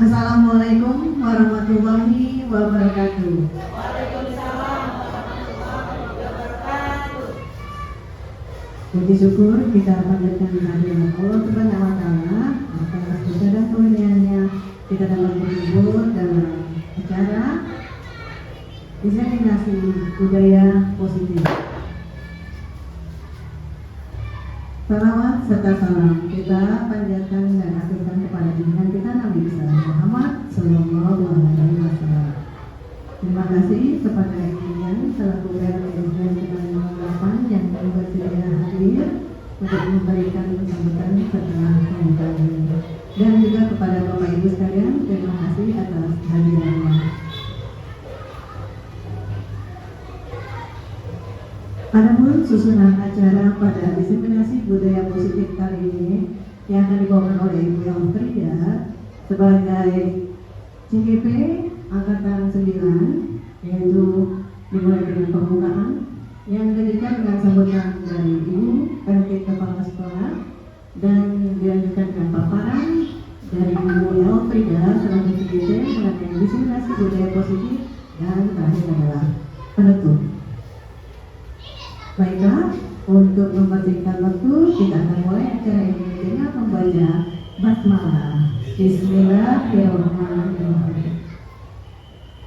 Assalamualaikum warahmatullahi wabarakatuh. Waalaikumsalam warahmatullahi wabarakatuh. Puji syukur kita panjatkan kehadirat Allah Subhanahu wa Ta'ala atas dosa dan karunia-Nya kita dapat berkumpul dalam acara diseminasi budaya positif. Salawat serta salam kita panjatkan dan aturkan kepada junjungan kita Nabi besar Muhammad Sallallahu Alaihi Wasallam. Terima kasih kepada Ibu selaku Presiden Kementerian yang bersedia hadir untuk memberikan sambutan setelah pembukaan ini. Dan juga kepada Bapak Ibu sekalian, terima kasih atas hadirannya. Adapun susunan acara pada diseminasi budaya positif kali ini yang akan dibawakan oleh Ibu Elfrida sebagai CGP Angkatan 9, yaitu dimulai dengan pembukaan yang dilanjutkan dengan sambutan dari Ibu PLT Kepala Sekolah dan dilanjutkan dengan paparan dari Ibu Elfrida selaku CGP mengenai diseminasi budaya positif dan terakhir adalah penutup. Baiklah, untuk mempersingkat waktu, kita akan mulai acara ini dengan membaca basmalah. Bismillahirrahmanirrahim.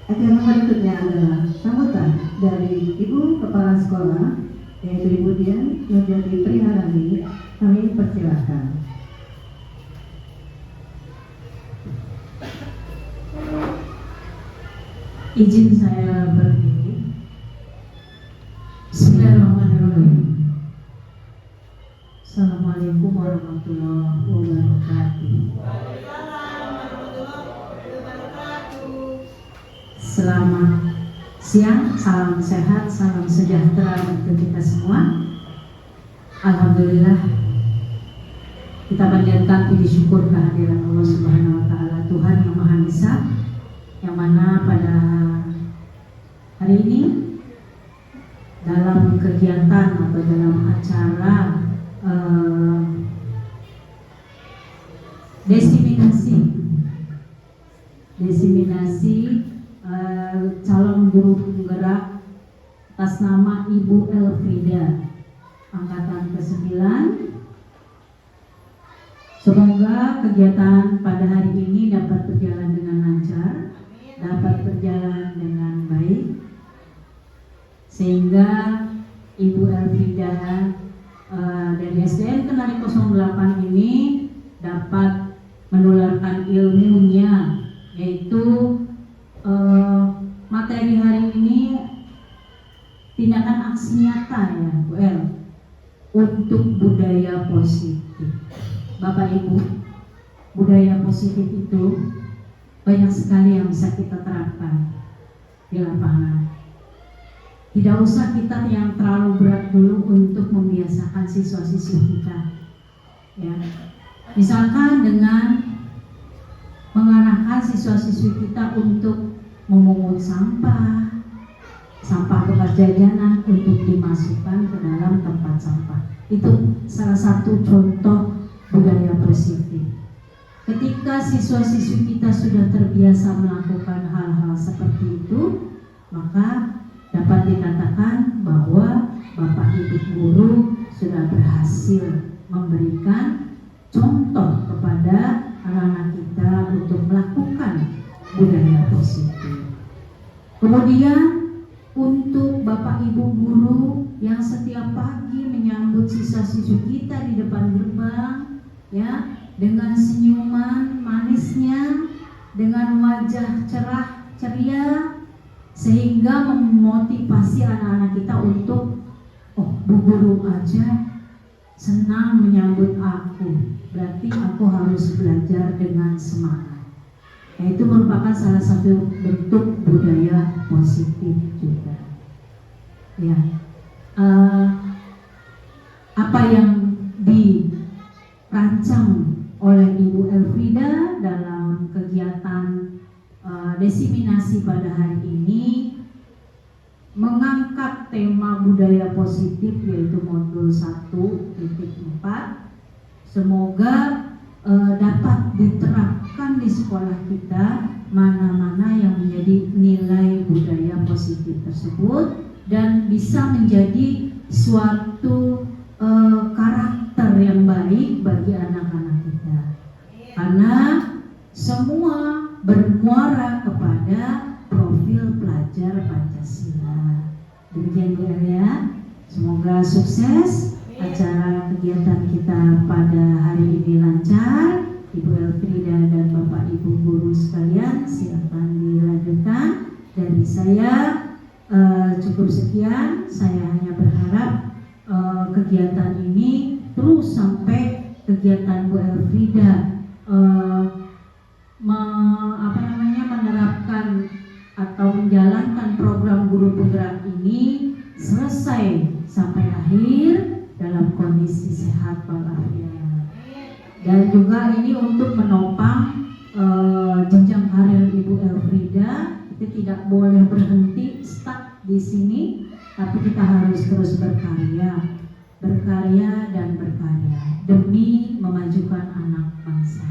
Acara berikutnya adalah sambutan dari Ibu Kepala Sekolah, yaitu Ibu Dian Nurjati Priharani. Kami persilakan. Izin saya berdiri. Bismillahirrahmanirrahim. Assalamualaikum warahmatullahi wabarakatuh. Selamat siang, salam sehat, salam sejahtera untuk kita semua. Alhamdulillah, kita panjatkan puji syukur kehadiran Allah Subhanahu wa Ta'ala, Tuhan yang Maha Esa, yang mana pada hari ini dalam kegiatan atau dalam acara desiminasi calon guru penggerak atas nama Ibu Elfrida Angkatan ke-9. Semoga kegiatan pada hari ini dapat berjalan dengan lancar, dapat berjalan dengan baik, sehingga Ibu Elfrida dari SDN Kenari 08 ini dapat menularkan ilmunya, yaitu materi hari ini tindakan aksi nyata ya Bu El, untuk budaya positif. Bapak Ibu, budaya positif itu banyak sekali yang bisa kita terapkan di lapangan. Tidak usah kita yang terlalu berat dulu untuk membiasakan siswa-siswi kita, ya. Misalkan dengan mengarahkan siswa-siswi kita untuk memungut sampah bekas jajanan untuk dimasukkan ke dalam tempat sampah. Itu salah satu contoh budaya positif. Ketika siswa-siswi kita sudah terbiasa melakukan hal-hal seperti itu, maka dapat dikatakan bahwa Bapak Ibu guru sudah berhasil memberikan contoh kepada anak-anak kita untuk melakukan budaya positif. Kemudian untuk Bapak Ibu guru yang setiap pagi menyambut siswa-siswi kita di depan gerbang, ya, dengan senyuman manisnya, dengan wajah cerah ceria, sehingga memotivasi anak-anak kita untuk, oh, Bu Guru aja senang menyambut aku, berarti aku harus belajar dengan semangat. Nah, itu merupakan salah satu bentuk budaya positif juga. Ya, apa yang dirancang oleh Ibu Elfrida dalam kegiatan desiminasi pada hari ini mengangkat tema budaya positif, yaitu modul 1.4. Semoga dapat diterapkan di sekolah sekolah kita mana-mana yang menjadi nilai budaya positif tersebut dan bisa menjadi suatu karakter yang baik bagi anak-anak kita, karena semua bermuara kepada profil pelajar Pancasila. Demikian Bu ya, semoga sukses acara kegiatan kita pada hari ini lancar. Ibu Elfrida dan Bapak Ibu guru sekalian, silakan dilanjutkan. Dari saya cukup sekian. Saya hanya berharap kegiatan ini terus sampai kegiatan Bu Elfrida menerapkan atau menjalankan program guru penggerak ini selesai sampai akhir dalam kondisi sehat walafiat. Dan juga ini untuk menopang jenjang karir Ibu Elfrida. Kita tidak boleh berhenti stuck di sini, tapi kita harus terus berkarya dan berkarya demi memajukan anak bangsa.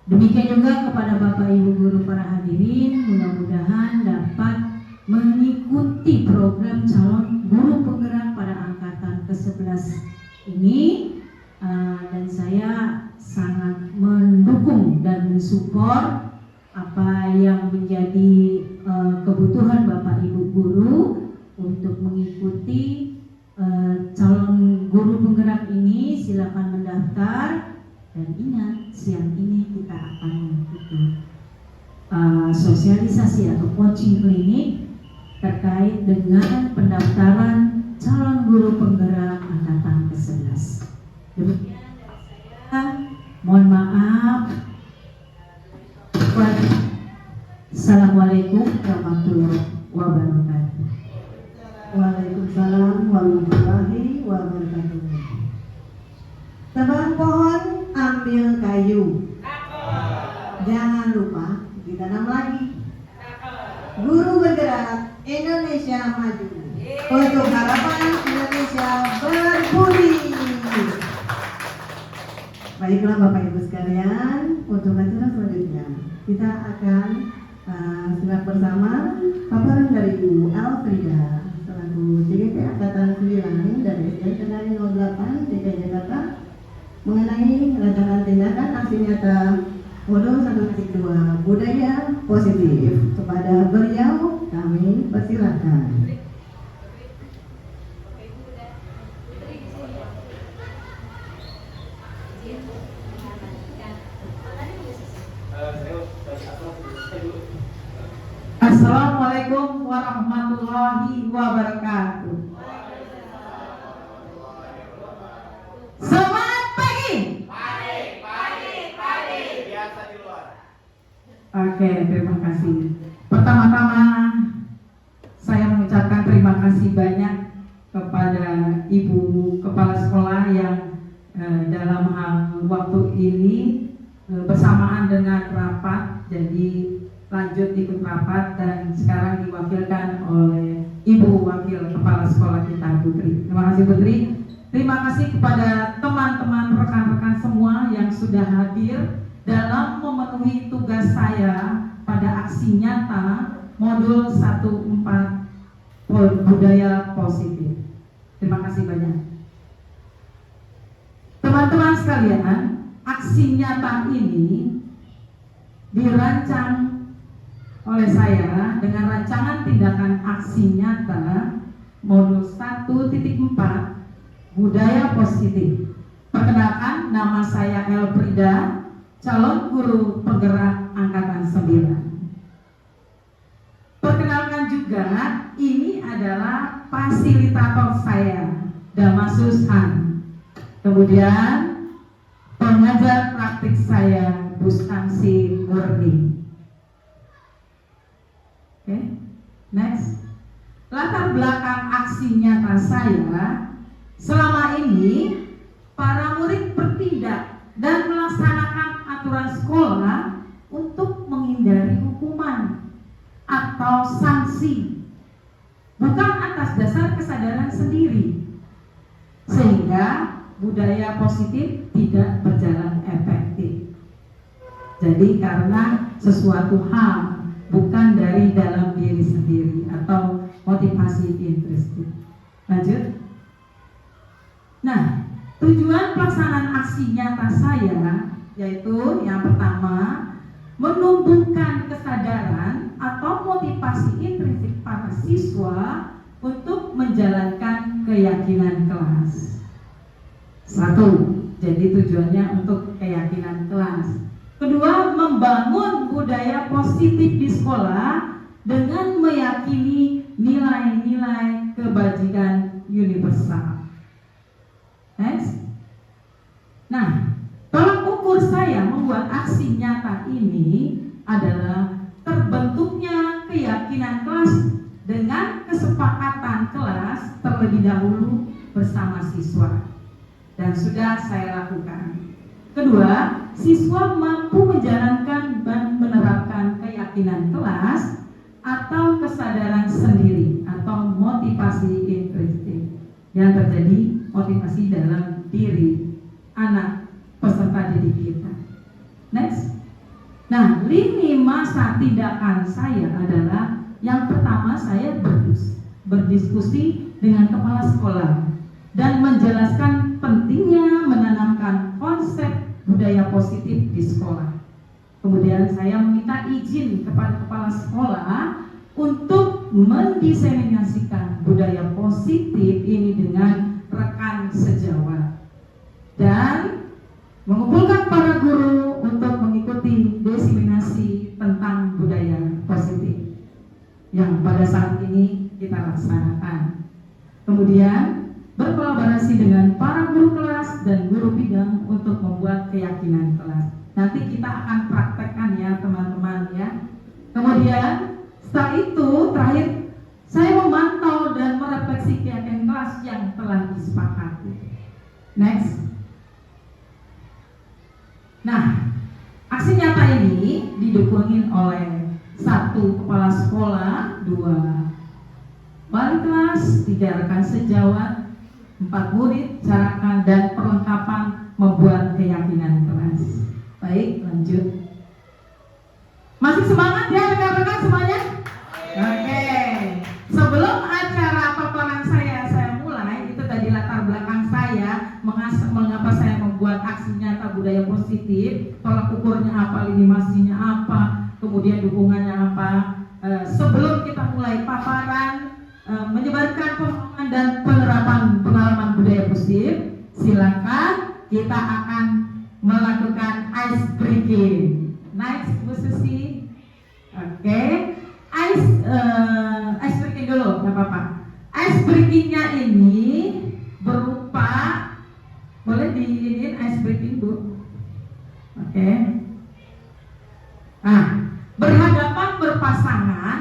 Demikian juga kepada Bapak Ibu guru para hadirin, mudah-mudahan dapat mengikuti program calon guru penggerak pada angkatan ke-11 ini. Dan saya sangat mendukung dan mensupport apa yang menjadi kebutuhan Bapak Ibu guru untuk mengikuti calon guru penggerak ini. Silakan mendaftar dan ingat, siang ini kita akan mengikuti sosialisasi atau coaching klinik terkait dengan pendaftaran calon guru penggerak angkatan ke-11. Demikian dari saya, mohon maaf. Assalamualaikum warahmatullahi wabarakatuh. Waalaikumsalam warahmatullahi wabarakatuh. Tebang pohon, ambil kayu. Jangan lupa ditanam lagi. Guru bergerak, Indonesia maju. Untuk harapan Indonesia berbudi. Baiklah Bapak Ibu sekalian, untuk acara selanjutnya kita akan simak bersama paparan dari Ibu Elfrida selaku CGP Angkatan 9 dari SD Kendari 08 DKI Jakarta mengenai rancangan tindakan aksi nyata modul 1.2 budaya positif. Kepada beliau kami persilakan. Assalamualaikum warahmatullahi wabarakatuh. Selamat pagi. Pagi. Biasa di luar. Oke, terima kasih. Pertama-tama saya mengucapkan terima kasih banyak kepada Ibu Kepala Sekolah yang dalam waktu ini bersamaan dengan rapat, jadi lanjut ikut rapat dan sekarang diwakilkan oleh Ibu Wakil Kepala Sekolah kita, Putri. Terima kasih Putri. Terima kasih kepada teman-teman rekan-rekan semua yang sudah hadir dalam memenuhi tugas saya pada aksi nyata modul 14 budaya positif. Terima kasih banyak. Teman-teman sekalian, aksi nyata ini dirancang oleh saya dengan rancangan tindakan aksi nyata modul 1.4 budaya positif. Perkenalkan, nama saya Elfrida, calon guru penggerak angkatan 9. Perkenalkan juga, ini adalah fasilitator saya, Damasus Han. Kemudian pengajar praktik saya, Bustansi Murni. Oke, next. Latar belakang aksi nyata saya, selama ini para murid bertindak dan melaksanakan aturan sekolah untuk menghindari hukuman atau sanksi, bukan atas dasar kesadaran sendiri, sehingga budaya positif tidak berjalan efektif. Jadi karena sesuatu hal, bukan dari dalam diri sendiri atau motivasi intrinsik. Lanjut. Nah, tujuan pelaksanaan aksi nyata saya yaitu yang pertama, menumbuhkan kesadaran atau motivasi intrinsik para siswa untuk menjalankan keyakinan kelas. Satu, jadi tujuannya untuk keyakinan kelas. Kedua, membangun budaya positif di sekolah dengan meyakini nilai-nilai kebajikan universal. Next. Nah, tolak ukur saya membuat aksi nyata ini adalah terbentuknya keyakinan kelas dengan kesepakatan kelas terlebih dahulu bersama siswa, dan sudah saya lakukan. Kedua, siswa mampu menjalankan dan menerapkan keyakinan kelas atau kesadaran sendiri atau motivasi intrinsik yang terjadi motivasi dalam diri anak peserta didik kita. Next. Nah, lini masa tindakan saya adalah yang pertama, saya berdiskusi dengan kepala sekolah dan menjelaskan pentingnya menanamkan konsep budaya positif di sekolah. Kemudian saya meminta izin kepada kepala sekolah untuk mendiseminasikan budaya positif ini dengan rekan sejawat dan mengumpulkan para guru untuk mengikuti diseminasi tentang budaya positif yang pada saat ini kita laksanakan. Kemudian berkolaborasi dengan para guru kelas dan guru bidang untuk membuat keyakinan kelas. Nanti kita akan praktekkan ya teman-teman ya. Kemudian setelah itu terakhir saya memantau dan merefleksi keyakinan kelas yang telah disepakati. Next. Nah, aksi nyata ini didukungin oleh 1. Kepala sekolah, 2. wali kelas, 3. rekan sejawat, 4. murid, carakan dan perlengkapan membuat keyakinan kelas. Baik, lanjut. Masih semangat ya rekan-rekan semuanya? Oke. Sebelum acara paparan saya mulai, itu tadi latar belakang saya, mengapa saya membuat aksi nyata budaya positif, tolak ukurnya apa, lini masanya apa, kemudian dukungannya apa. Sebelum kita mulai paparan, menyebarkan pemahaman dan penerapan pengalaman budaya positif, silakan kita akan melakukan ice breaking. Next, Bu Susi. Oke. Ice breaking dulu, nggak apa-apa. Ice breakingnya ini berupa, boleh diinin ice breaking Bu. Oke. Nah, berhadapan berpasangan.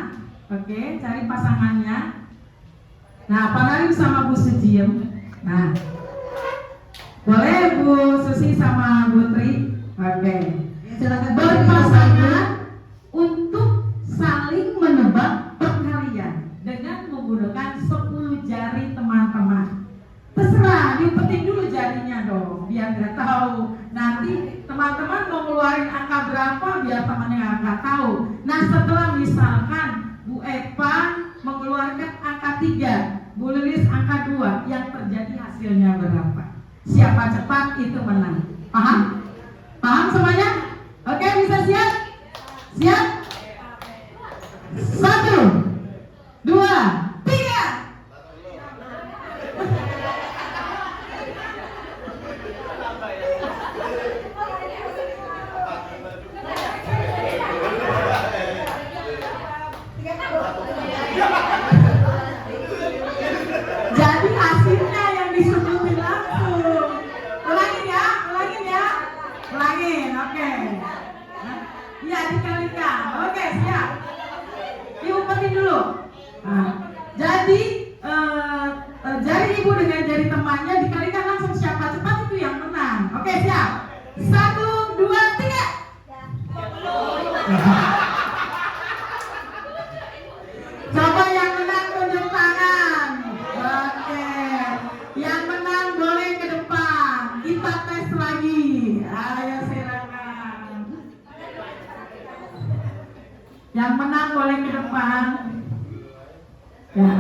Oke, cari pasangannya. Nah, Pak Narim sama Bu Sujiem. Nah, boleh Bu Susi sama Bu Tri. Oke. Silakan Berpasangan untuk saling menebak perkalian dengan menggunakan 10 jari teman-teman. Terserah, diumpetin dulu jarinya dong, biar nggak tahu. Nanti teman-teman mau ngeluarin angka berapa, biar temannya nggak tahu. Nah, setelah misalkan Bu Eva mengeluarkan angka 3, Bu Lilis angka 2, yang terjadi hasilnya berapa? Siapa cepat itu menang. Paham? Paham semuanya? Oke, bisa siap? Siap? 1, 2, 3. Jadi hasilnya yang disebutin langsung. Ulangin ya. Ulangin, oke. Iya, dikalikan. Oke, siap. Diumpetin dulu. Nah, jadi jari ibu dengan jari temannya dikalikan langsung, siapa cepat itu yang menang. Oke, siap. 1, 2, 3. Coba yang menang tunjuk tangan. Oke. Yang menang boleh ke depan. Kita tes lagi. Ayo silakan. Yang menang boleh ke depan. Ya.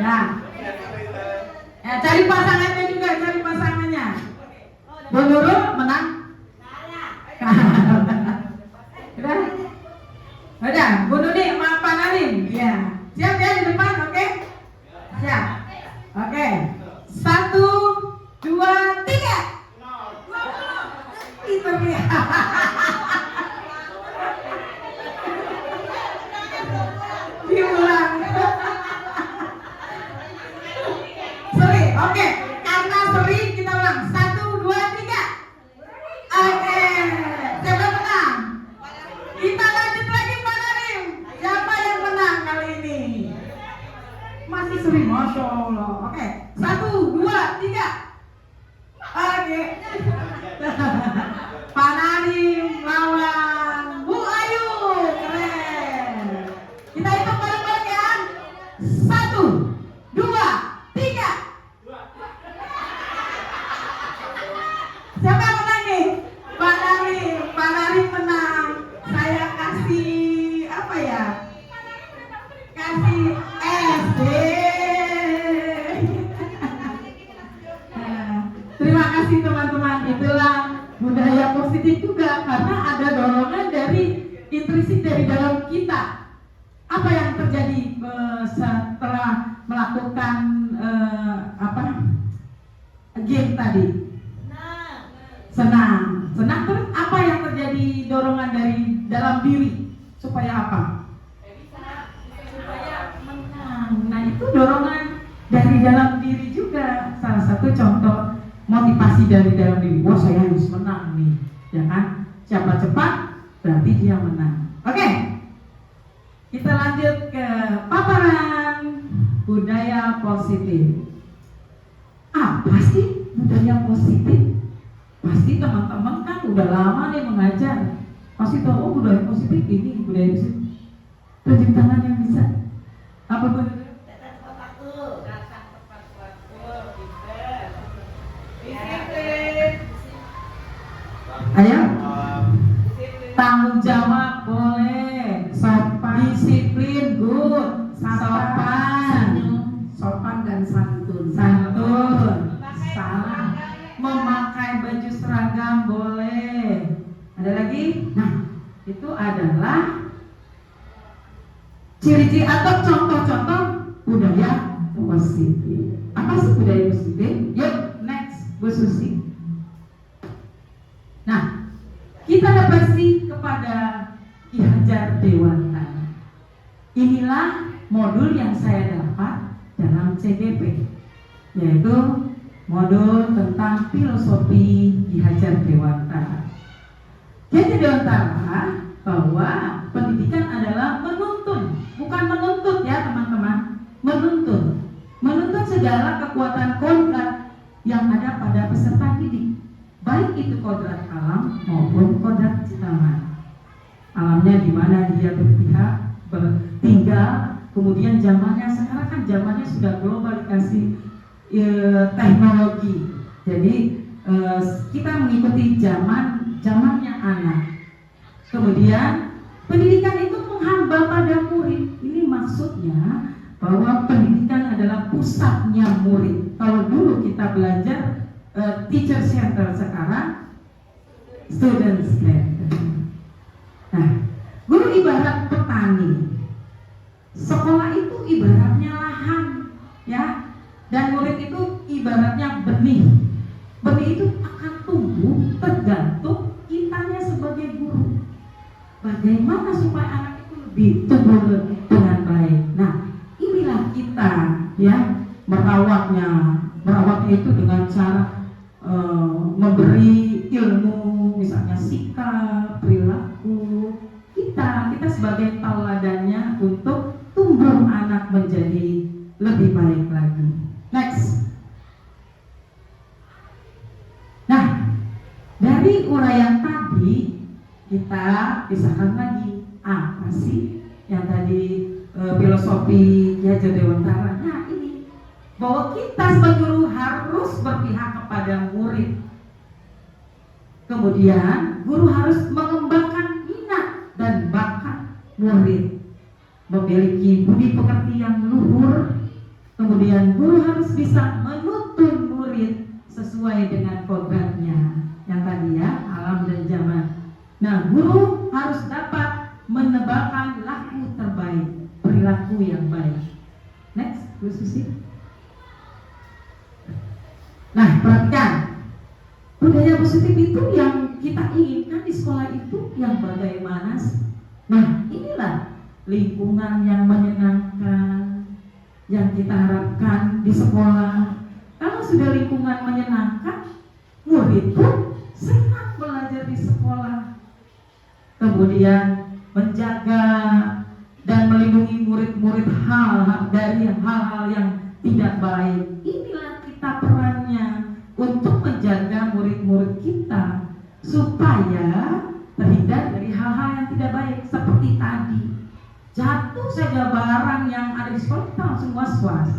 Ya. Ya, cari pasangannya juga, cari pasangannya. Bu Nurul menang? Udah? Udah, Bu Nuni sama Pak Narim. Ya. Siap ya di depan, oke? Siap. Oke. 1, 2, 3. Itu dia. Diulang. Sorry, oke. Karena sorry kita ulang. 1, 2, 3. Oke. Siapa menang? Kita lanjut lagi Pak Narim. Siapa yang menang kali ini? Masih seri, Masya Allah. Oke. 1, 2, 3. Oke. Pak Narim lawan Bu Ayu. Keren. Kita hitung bareng-bareng ya. 1, 2, 3. Siapa yang menang nih? Pak Narim. Pak Narim menang. Saya kasih apa ya? Kasih SD. Terima kasih teman-teman. Itulah budaya positif juga, karena ada dorongan dari intrinsik dari dalam kita. Apa yang terjadi setelah melakukan game tadi? Senang. Senang, terus apa yang terjadi dorongan dari dalam diri supaya apa? Supaya menang. Nah, itu dorongan dari dalam diri juga. Salah satu contoh motivasi dari dalam diri. Wah, saya harus menang nih, ya kan? Siapa cepat berarti dia menang. Oke, kita lanjut ke paparan budaya positif. Apa sih budaya positif? Pasti teman-teman kan udah lama nih mengajar, pasti tahu oh budaya positif ini, budaya positif. Tunjuk tangan yang bisa. Apa budaya? Ayo. Tanggung jawab boleh. Disiplin good. Sopan. Sopan dan santun. Santun. Salah. Memakai baju seragam boleh. Ada lagi? Nah, itu adalah ciri-ciri atau contoh-contoh budaya positif. Apa sih budaya positif? Yuk, next, Bu Susi. Nah, kita referensi kepada Ki Hajar Dewantara. Inilah modul yang saya dapat dalam CGP, yaitu modul tentang filosofi Ki Hajar Dewantara. Ki Hajar Dewantara bahwa pendidikan adalah menuntun, bukan menuntut ya teman-teman, menuntun segala kekuatan kodrat yang ada pada peserta didik, baik itu kodrat alam maupun kodrat ciptaan. Alamnya di mana dia berpihak, tinggal, kemudian zamannya sekarang kan zamannya sudah globalisasi teknologi. Jadi kita mengikuti zamannya anak. Kemudian pendidikan itu menghamba pada murid. Ini maksudnya bahwa pendidikan adalah pusatnya murid. Kalau dulu kita belajar teacher center, sekarang student center. Nah, guru ibarat petani. Sekolah itu ibaratnya lahan, ya. Dan murid itu ibaratnya benih. Benih itu akan tumbuh tergantung kitanya sebagai guru. Bagaimana supaya anak itu lebih tumbuh dengan baik. Nah, inilah kita ya merawatnya itu dengan cara memberi ilmu, misalnya sikap, perilaku. Kita sebagai tauladannya untuk tumbuh anak menjadi lebih baik lagi. Next. Nah, dari uraian tadi kita pisahkan lagi apa sih yang tadi filosofi Ki Hajar Dewantara. Nah, ini bahwa kita sebagai guru harus berpihak kepada murid. Kemudian guru harus mengembangkan minat dan murid memiliki budi pekerti yang luhur. Kemudian guru harus bisa menuntun murid sesuai dengan kodratnya. Yang tadi ya, alam dan zaman. Nah, guru harus dapat menebalkan laku terbaik, perilaku yang baik. Next, Bu Susi. Nah, perhatikan. Budaya positif itu yang kita inginkan di sekolah itu yang bagaimana? Nah, inilah lingkungan yang menyenangkan yang kita harapkan di sekolah. Kalau sudah lingkungan menyenangkan, murid pun senang belajar di sekolah. Kemudian menjaga dan melindungi murid-murid dari hal-hal yang tidak baik. Inilah kita perannya untuk menjaga murid-murid kita supaya terhindar dari hal-hal yang tidak baik. Seperti tadi, jatuh saja barang yang ada di sekolah, kita langsung was-was.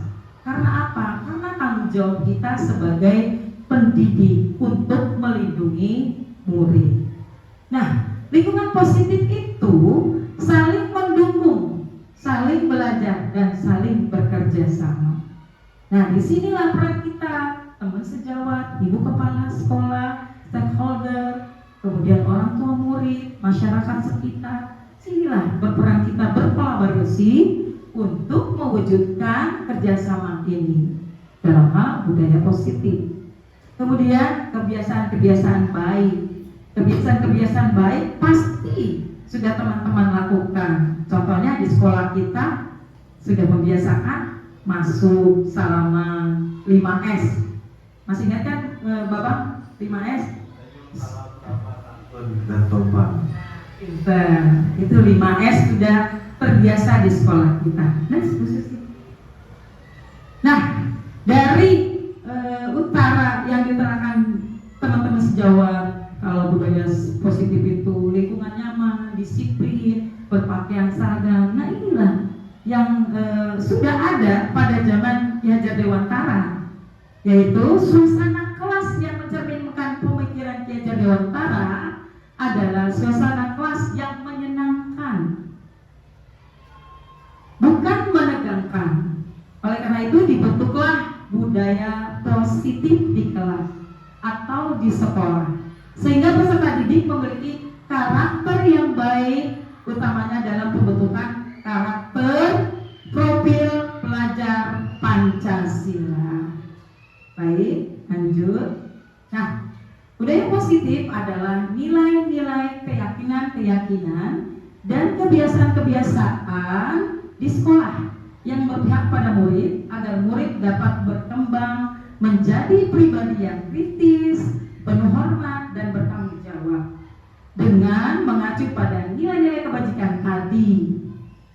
Karena apa? Karena tanggung jawab kita sebagai pendidik untuk melindungi murid. Nah, lingkungan positif itu saling mendukung, saling belajar, dan saling bekerja sama. Nah, disinilah peran kita, teman sejawat, ibu kepala sekolah, stakeholder, kemudian orang tua murid, masyarakat sekitar. Sinilah berperan kita berkolaborasi untuk mewujudkan kerjasama ini dalam hal budaya positif. Kemudian kebiasaan-kebiasaan baik. Kebiasaan-kebiasaan baik pasti sudah teman-teman lakukan. Contohnya di sekolah kita sudah membiasakan masuk salaman 5S. Masih ingat kan Bapak 5S? Dan topan. Itu 5S sudah terbiasa di sekolah kita. Nah, dari utara yang diterangkan teman-teman sejawat, kalau budaya positif itu lingkungan nyaman, disiplin, berpakaian seragam. Nah, inilah yang sudah ada pada zaman Ki Hajar Dewantara, yaitu suasana kelas yang mencerminkan pemikiran Ki Hajar Dewantara adalah suasana kelas yang menyenangkan, bukan menegangkan. Oleh karena itu dibentuklah budaya positif di kelas atau di sekolah, sehingga peserta didik memiliki karakter yang baik, utamanya dalam pembentukan karakter profil pelajar Pancasila. Baik, lanjut. Nah, budaya positif adalah nilai-nilai, keyakinan-keyakinan, dan kebiasaan-kebiasaan di sekolah yang berpihak pada murid agar murid dapat berkembang menjadi pribadi yang kritis, penuh hormat, dan bertanggung jawab dengan mengacu pada nilai-nilai kebajikan tadi.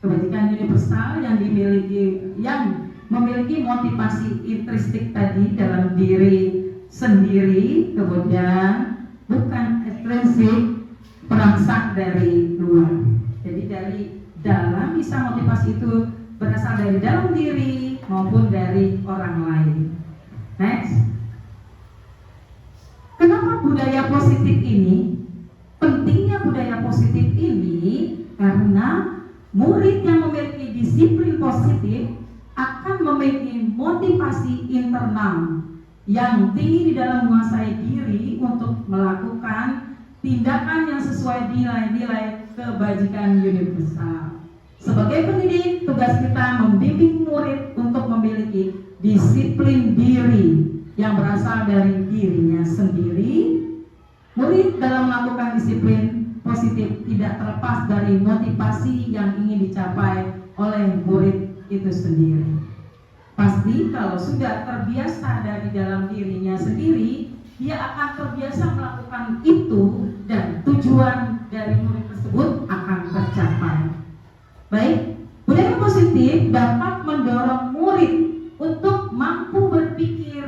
Kebajikan universal yang memiliki motivasi intrinsik tadi dalam diri sendiri, kemudian bukan ekstrinsik perangsang dari luar. Jadi dari dalam, bisa motivasi itu berasal dari dalam diri maupun dari orang lain. Next. Kenapa budaya positif ini? Pentingnya budaya positif ini karena murid yang memiliki disiplin positif akan memiliki motivasi internal yang tinggi di dalam menguasai diri untuk melakukan tindakan yang sesuai nilai-nilai kebajikan universal. Sebagai pendidik, tugas kita membimbing murid untuk memiliki disiplin diri yang berasal dari dirinya sendiri. Murid dalam melakukan disiplin positif tidak terlepas dari motivasi yang ingin dicapai oleh murid itu sendiri. Pasti kalau sudah terbiasa dari dalam dirinya sendiri, dia akan terbiasa melakukan itu dan tujuan dari murid tersebut akan tercapai. Baik, budaya positif dapat mendorong murid untuk mampu berpikir,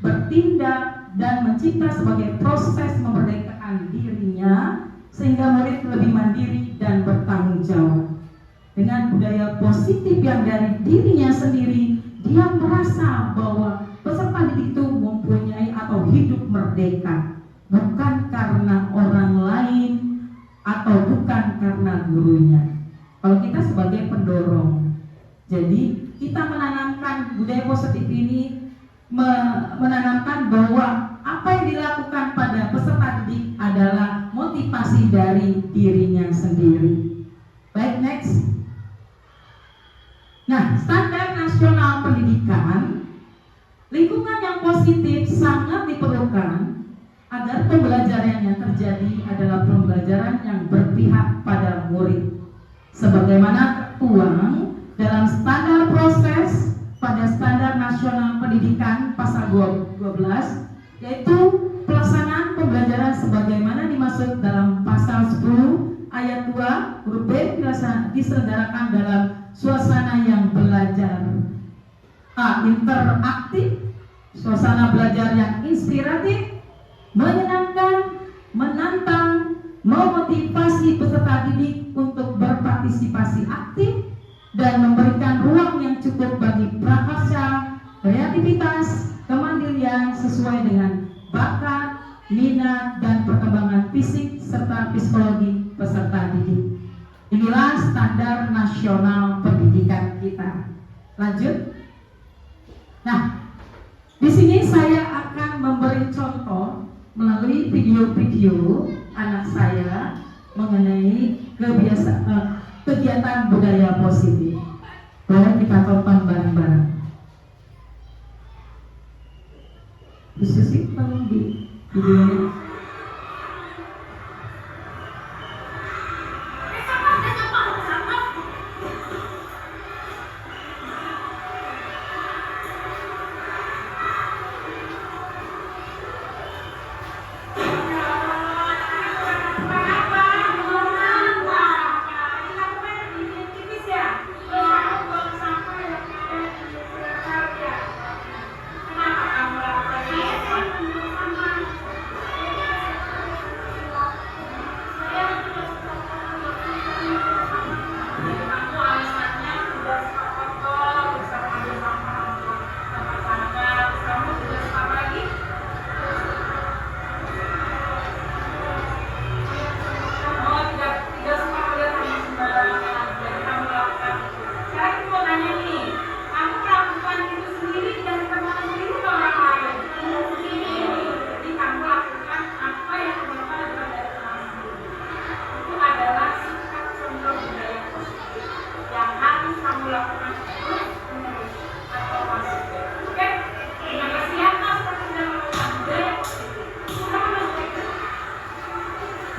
bertindak, dan mencipta sebagai proses memerdekakan dirinya sehingga murid lebih mandiri dan bertanggung jawab. Dengan budaya positif yang dari dirinya sendiri, dia merasa bahwa peserta didik itu mempunyai atau hidup merdeka, bukan karena orang lain atau bukan karena gurunya. kalau kita sebagai pendorong. Jadi kita menanamkan budaya positif ini, menanamkan bahwa apa yang dilakukan pada peserta didik adalah motivasi dari dirinya sendiri. Baik, next. Nah, standar nasional pendidikan, lingkungan yang positif sangat diperlukan agar pembelajaran yang terjadi adalah pembelajaran yang berpihak pada murid. Sebagaimana tertuang dalam standar proses pada standar nasional pendidikan pasal 12, yaitu pelaksanaan pembelajaran sebagaimana dimaksud dalam pasal 10 ayat 2 huruf B diselenggarakan dalam suasana yang belajar interaktif, suasana belajar yang inspiratif, menyenangkan, menantang, memotivasi peserta didik untuk berpartisipasi aktif dan memberikan ruang yang cukup bagi prakarya, kreativitas, kemandirian sesuai dengan bakat, minat, dan perkembangan fisik serta psikologi peserta didik. Inilah standar nasional pendidikan kita. Lanjut. Nah, di sini saya akan memberi contoh melalui video-video anak saya mengenai kegiatan budaya positif. Boleh kita tonton bareng-bareng. Susi, tolong di videonya.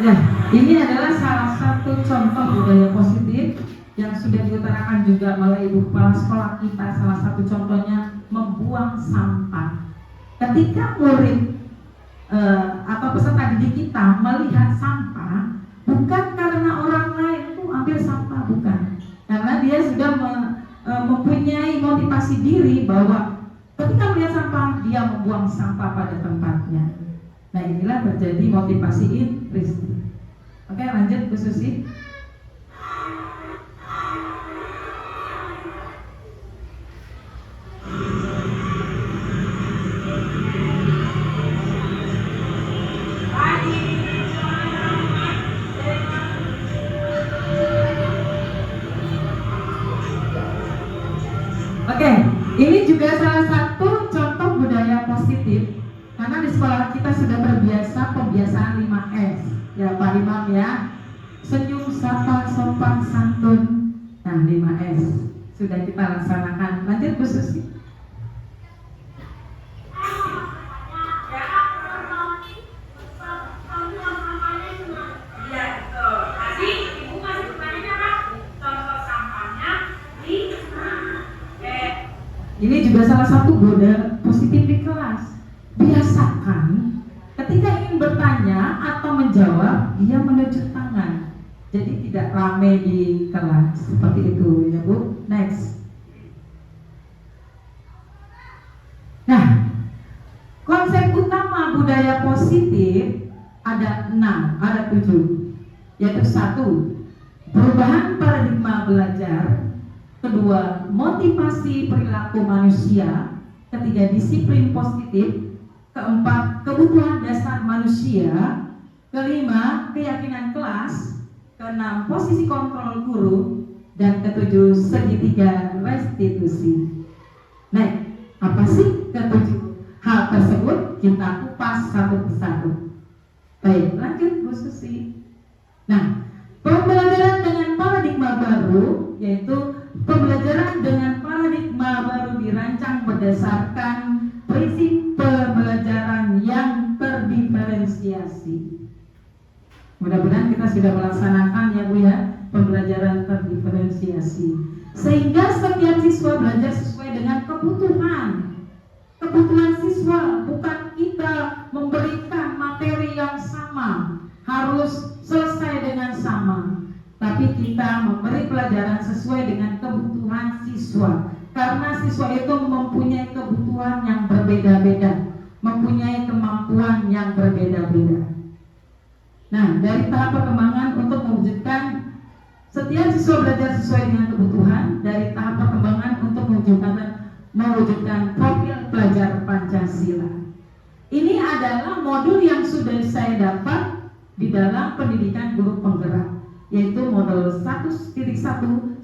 Ya, ini adalah salah satu contoh budaya positif yang sudah diutarakan juga oleh Ibu Kepala Sekolah kita. Salah satu contohnya membuang sampah. Ketika murid atau peserta didik kita melihat sampah, bukan karena orang lain itu ambil sampah, bukan, karena dia sudah mempunyai motivasi diri bahwa ketika melihat sampah dia membuang sampah pada tempatnya. Nah, inilah terjadi motivasi intrinsik. Oke, lanjut Bu Susi. Oke, ini juga salah satu contoh budaya positif. Karena di sekolah kita sudah terbiasa pembiasaan 5S, ya Pak Imam ya, senyum, sapa, sopan, santun. Nah, 5S sudah kita laksanakan. Lanjut Bu Susi. Ini juga salah satu budaya positif di kelas. Biasakan ketika ingin bertanya atau menjawab, dia menunjuk tangan. Jadi tidak ramai di kelas. Seperti itu ya Bu. Next. Nah, konsep utama budaya positif ada 6, ada 7. Yaitu 1, perubahan paradigma belajar. 2, motivasi perilaku manusia. 3, disiplin positif. 4, kebutuhan dasar manusia. 5, keyakinan kelas. 6, posisi kontrol guru. dan ketujuh segitiga restitusi. Nah, apa sih ketujuh hal tersebut? Kita kupas satu persatu. Baik, lanjut Bu Susi. Nah, pembelajaran dengan paradigma baru, yaitu pembelajaran dengan paradigma baru dirancang berdasarkan prinsip pembelajaran yang terdiferensiasi. Mudah-mudahan kita sudah melaksanakan ya Bu ya, pembelajaran terdiferensiasi, sehingga setiap siswa belajar sesuai dengan kebutuhan siswa. Bukan kita memberikan materi yang sama harus selesai dengan sama, tapi kita memberi pelajaran sesuai dengan kebutuhan siswa, karena siswa itu mempunyai kebutuhan yang berbeda-beda, mempunyai kemampuan yang berbeda-beda. Nah, dari tahap perkembangan untuk mewujudkan setiap siswa belajar sesuai dengan kebutuhan, dari tahap perkembangan untuk mewujudkan profil pelajar Pancasila. Ini adalah modul yang sudah saya dapat di dalam pendidikan guru penggerak, yaitu modul 1.1, 1.2, 1.3,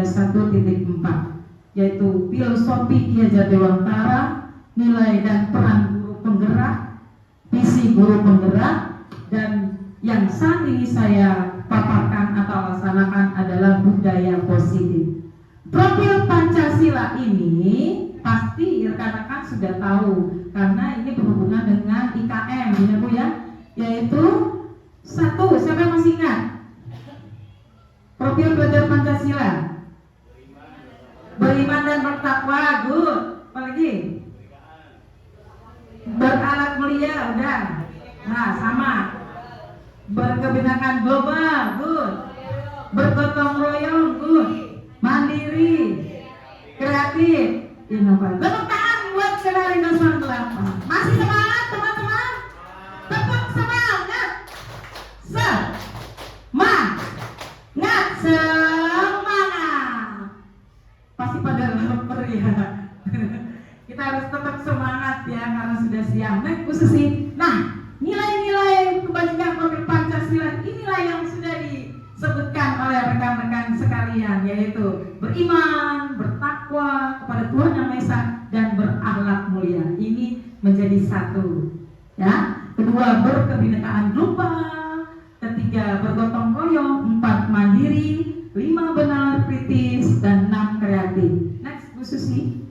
1.4, yaitu filosofi Ki Hajar Dewantara, nilai dan peran guru penggerak, visi guru penggerak, dan yang saat ini saya paparkan atau laksanakan adalah budaya positif. Profil Pancasila ini pasti rekan-rekan sudah tahu, karena ini berhubungan dengan IKM ya Bu ya, yaitu satu, siapa yang masih ingat profil belajar Pancasila? Beriman dan bertakwa, good. Apalagi? Berakhlak mulia, udah. Nah, sama. Berkebinekaan global, good. Bergotong royong, good. Mandiri, kreatif, inovatif. Tepuk tangan buat Skenario 08. Masih semangat teman-teman? Tepuk semangat. Semangat. Pasti pada lapar ya. Kita harus tetap semangat ya, karena sudah siang. Nah, khususnya, nah, nilai-nilai kebajikan profil Pancasila inilah yang sudah disebutkan oleh rekan-rekan sekalian, yaitu beriman, bertakwa kepada Tuhan Yang Maha Esa, dan berakhlak mulia. Ini menjadi satu, ya. Kedua, berkebinekaan global. Ketiga, bergotong royong. 4, mandiri. 5, benar kritis. Dan 6, kreatif. Next, Bu Susi.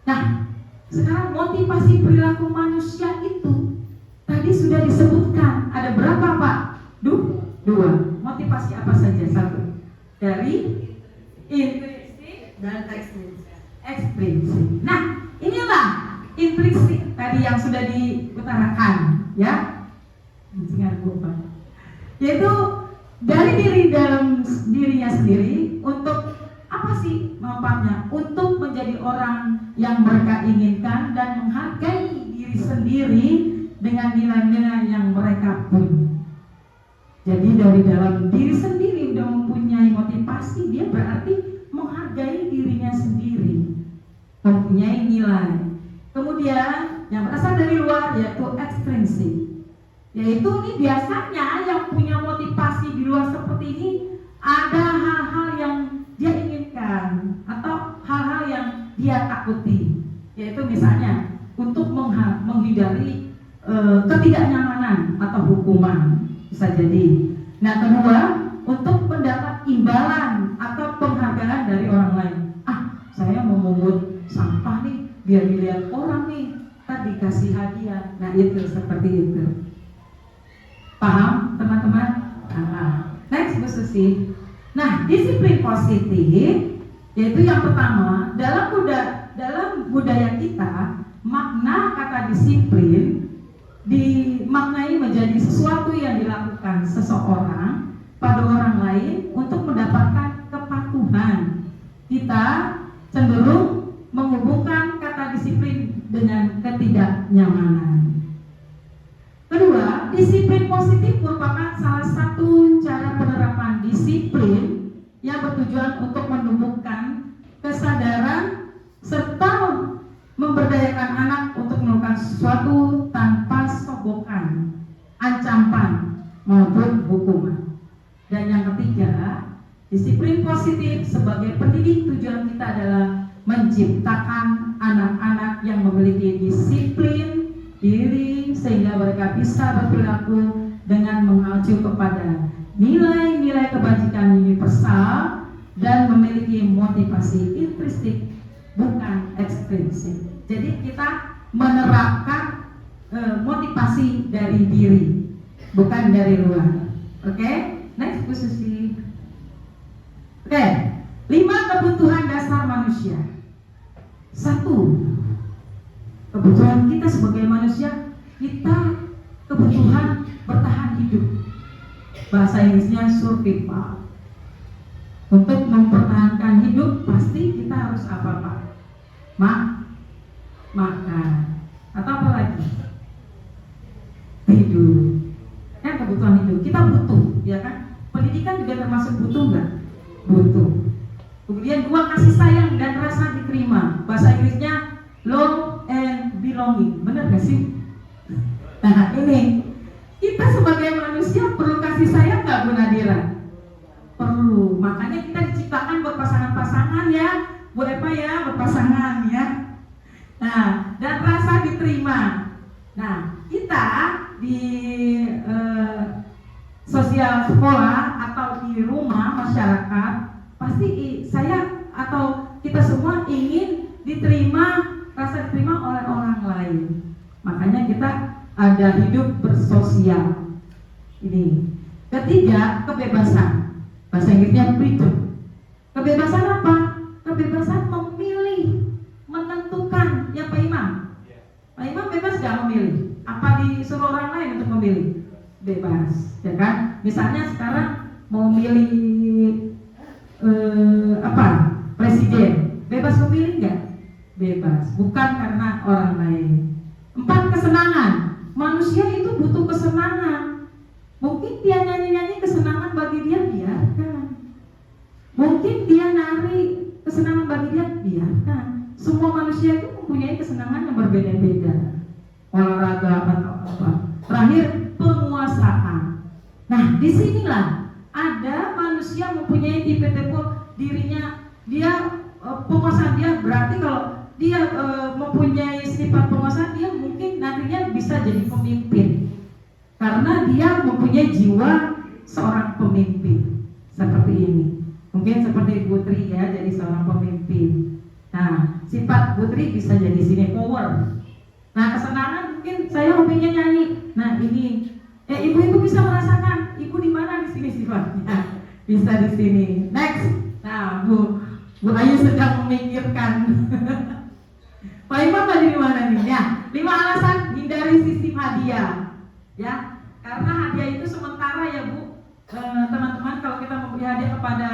Nah, sekarang motivasi perilaku manusia itu tadi sudah disebutkan. Ada berapa Pak? 2. Motivasi apa saja? 1. Dari intrinsik dan ekstrinsik. Nah, inilah intrinsik tadi yang sudah diutarakan, ya. Yaitu dari dalam dirinya sendiri, untuk apa sih manfaatnya? Untuk menjadi orang yang mereka inginkan dan menghargai diri sendiri dengan nilai-nilai yang mereka punya. Jadi dari dalam diri sendiri udah mempunyai motivasi, dia berarti menghargai dirinya sendiri, mempunyai nilai. Kemudian yang berasal dari luar yaitu ekstrinsik, yaitu ini biasanya yang punya motivasi di luar seperti ini ada hal-hal yang dia inginkan atau hal-hal yang dia takuti, yaitu misalnya untuk menghindari ketidaknyamanan atau hukuman, bisa jadi. Nah, kedua, untuk mendapat imbalan atau penghargaan dari orang lain. Saya mau memungut sampah nih, biar dilihat orang nih, tadi dikasih hadiah. Nah, itu seperti itu. Paham teman-teman? Next, Bu Susi. Nah, disiplin positif, yaitu yang pertama, dalam budaya kita, makna kata disiplin dimaknai menjadi sesuatu yang dilakukan seseorang pada orang lain untuk mendapatkan kepatuhan. Kita cenderung menghubungkan kata disiplin dengan ketidaknyamanan. Kedua, disiplin positif merupakan salah satu cara penerapan disiplin yang bertujuan untuk menumbuhkan kesadaran serta memberdayakan anak untuk melakukan sesuatu tanpa sogokan, ancaman maupun hukuman. Dan yang ketiga, disiplin positif sebagai pendidik tujuan kita adalah menciptakan anak-anak yang memiliki disiplin diri sehingga mereka bisa berperilaku dengan mengacu kepada nilai-nilai kebajikan universal dan memiliki motivasi intrinsik bukan ekstrinsik. Jadi kita menerapkan motivasi dari diri bukan dari luar. Oke, next Bu Susi. Oke, 5 kebutuhan dasar manusia. 1, kebutuhan kita sebagai manusia, kita kebutuhan bertahan hidup. Bahasa Inggrisnya survival. Untuk mempertahankan hidup pasti kita harus apa Pak? Makan. Atau apa lagi? Tidur. Kan kebutuhan hidup. Kita butuh, ya kan? Pendidikan juga termasuk butuh nggak? Butuh. Kemudian 2, kasih sayang dan rasa diterima. Bahasa Inggrisnya love and belonging. Benar gak sih? Nah ini, kita sebagai manusia perlu kasih sayang nggak Bu Nadira? Perlu. Makanya kita diciptakan berpasangan-pasangan ya, Bu Eva ya, berpasangan ya. Nah, dan rasa diterima. Nah, kita di sosial sekolah atau di rumah masyarakat pasti saya atau kita semua ingin diterima, rasa diterima oleh orang lain. Makanya kita ada hidup bersosial. Ini. Ketiga, kebebasan. Bahasa Inggrisnya freedom. Kebebasan apa? Kebebasan memilih, menentukan. Ya Pak Imam? Pak Imam bebas gak memilih? Apa disuruh orang lain untuk memilih? Bebas, ya kan? Misalnya sekarang mau milih presiden, bebas memilih nggak? Bebas, bukan karena orang lain. 4, kesenangan. Manusia itu butuh kesenangan. Mungkin dia nyanyi-nyanyi kesenangan bagi dia, biarkan. Mungkin dia nari kesenangan bagi dia, biarkan. Semua manusia itu mempunyai kesenangan yang berbeda-beda. Olahraga atau apa. Terakhir, penguasaan. Nah, disinilah ada manusia mempunyai tipe-tipe dirinya, dia penguasaan dia berarti kalau dia mempunyai sifat penguasaan, dia mungkin nantinya bisa jadi pemimpin karena dia mempunyai jiwa seorang pemimpin seperti ini. Mungkin seperti Putri ya, jadi seorang pemimpin. Nah, sifat Putri bisa jadi sini power. Nah, kesenangan mungkin saya hobinya nyanyi. Nah, ini ibu-ibu bisa merasakan ibu di mana di sini sifatnya. Bisa di sini. Next. Nah, Bu Ayu sedang memikirkan. Pak Imam tadi di mana nih? Ya, 5 alasan hindari sistem hadiah. Ya, karena hadiah itu sementara ya Bu. Teman-teman, kalau kita memberi hadiah kepada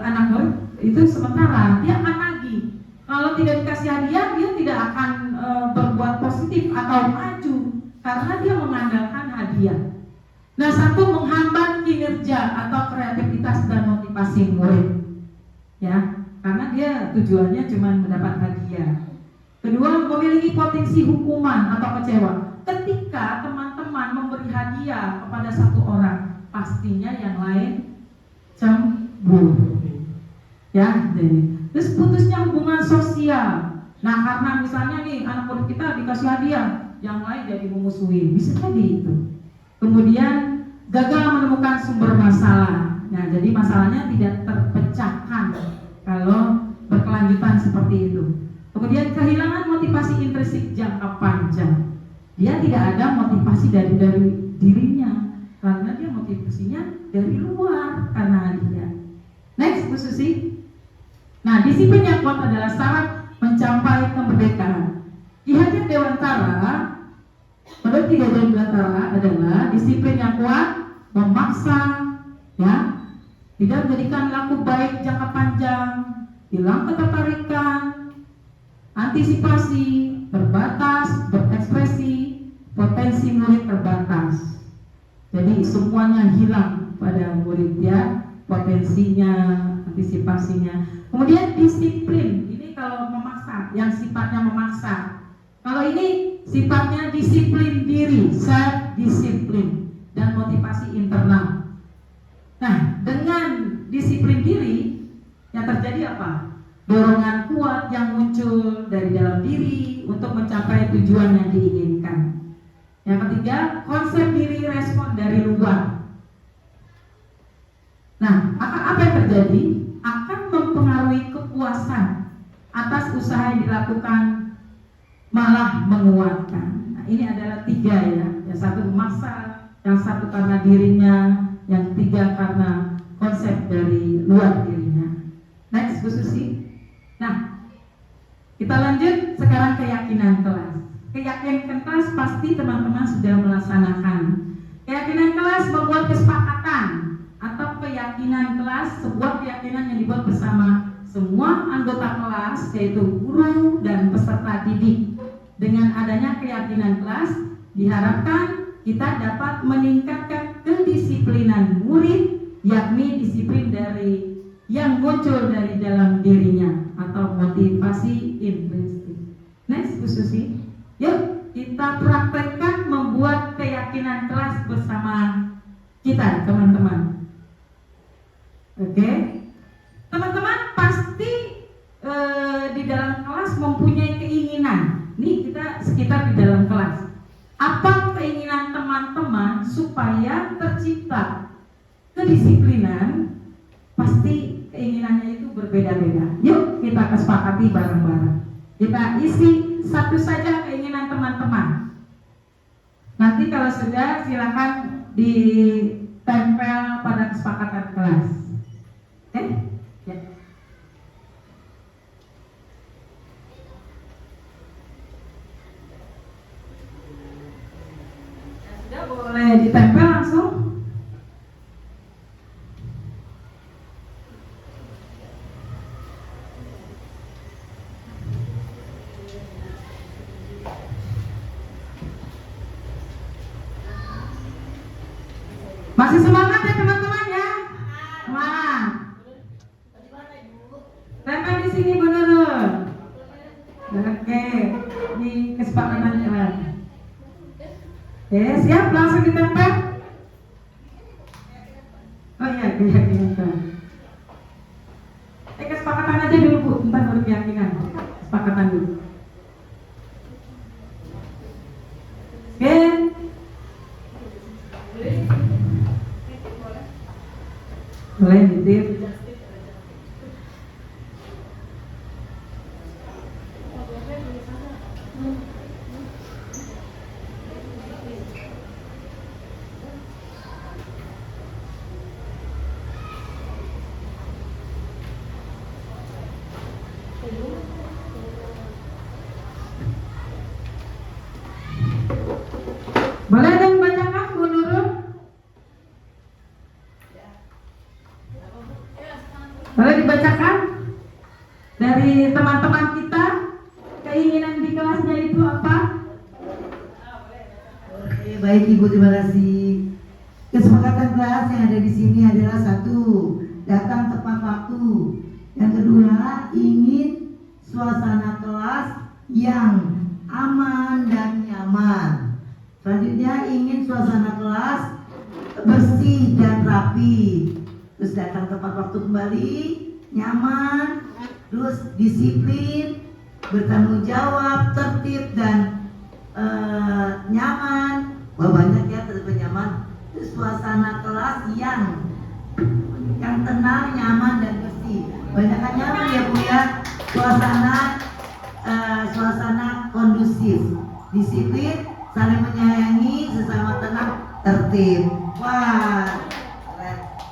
anak murid itu sementara, dia akan nagih. Kalau tidak dikasih hadiah, dia tidak akan berbuat positif atau maju karena dia mengandalkan hadiah. Nah, 1, menghambat kinerja atau kreativitas dan motivasi murid. Ya, karena dia tujuannya cuma mendapat hadiah. Kedua, memiliki potensi hukuman atau kecewa. Ketika teman-teman memberi hadiah kepada satu orang, pastinya yang lain cemburu. Ya, jadi terus putusnya hubungan sosial. Nah, karena misalnya nih anak murid kita dikasih hadiah, yang lain jadi memusuhi, bisa jadi itu. Kemudian gagal menemukan sumber masalah. Nah, jadi masalahnya tidak terpecahkan kalau berkelanjutan seperti itu. Kemudian kehilangan motivasi intrinsik jangka panjang. Dia tidak ada motivasi dari dirinya karena dia motivasinya dari luar karena dia. Next, Bu Susi. Nah, disiplin yang kuat adalah syarat mencapai kemerdekaan. Ki Hajar Dewantara, menurut Ki Hajar Dewantara adalah disiplin yang kuat, memaksa, ya, tidak menjadikan laku baik jangka panjang, hilang ketertarikan, antisipasi, terbatas, berekspresi, potensi murid terbatas. Jadi semuanya hilang pada murid ya, potensinya, antisipasinya. Kemudian disiplin, ini kalau memaksa, yang sifatnya memaksa. Kalau ini sifatnya disiplin diri, self disiplin dan motivasi internal. dorongan kuat yang muncul dari dalam diri untuk mencapai tujuan yang diinginkan. Yang ketiga, konsep diri respon dari luar. Nah, apa yang terjadi? Akan mempengaruhi kepuasan atas usaha yang dilakukan, malah menguatkan. Nah, ini adalah 3 ya. Yang satu memaksa, yang satu karena dirinya, yang 3 karena konsep dari luar dirinya. Next, Bu Susi. Nah, kita lanjut sekarang keyakinan kelas. Keyakinan kelas pasti teman-teman sudah melaksanakan. Keyakinan kelas membuat kesepakatan atau keyakinan kelas, sebuah keyakinan yang dibuat bersama semua anggota kelas, yaitu guru dan peserta didik. Dengan adanya keyakinan kelas, diharapkan kita dapat meningkatkan kedisiplinan murid, yakni disiplin dari yang muncul dari dalam dirinya atau motivasi intrinsik. Next, Bu Susi. Yuk kita praktekkan membuat keyakinan kelas bersama kita, teman-teman. Oke, teman-teman pasti di dalam kelas mempunyai keinginan. Nih kita sekitar di dalam kelas. Apa keinginan teman-teman supaya tercipta kedisiplinan? Pasti keinginannya itu berbeda-beda. Yuk kita kesepakati bareng-bareng. Kita isi satu saja keinginan teman-teman. Nanti kalau sudah silakan ditempel pada kesepakatan kelas. Oke? Ya. Sudah boleh ditempel langsung. Masih semangat ya teman-teman ya? Wah. Tempel di sini Bu Nurul. Oke, ini kesepakatan kelas. Oke, siap langsung ditempel. Oh iya, keyakinan. Kesepakatan aja dulu Bu, bentar baru keyakinan. Kesepakatan dulu. Oke. Boleh nitip. Boleh dong bacakan Bu Nurul? Boleh dibacakan dari teman-teman kita, keinginan di kelasnya itu apa? Oke, baik Ibu, terima kasih. Kesepakatan kelas yang ada di sini adalah 1, datang tepat waktu. Yang kedua, ingin suasana kelas yang aman dan nyaman. Selanjutnya, ingin suasana kelas bersih dan rapi. Terus datang tepat waktu kembali, nyaman, terus disiplin, bertanggung jawab, tertib dan nyaman. Wah, banyak ya, terus nyaman. Terus suasana kelas yang tenang, nyaman dan bersih. Banyak kan nyaman ya Bu ya. Suasana kondusif, disiplin, saling menyayangi, sesama tenang, tertib. Wah.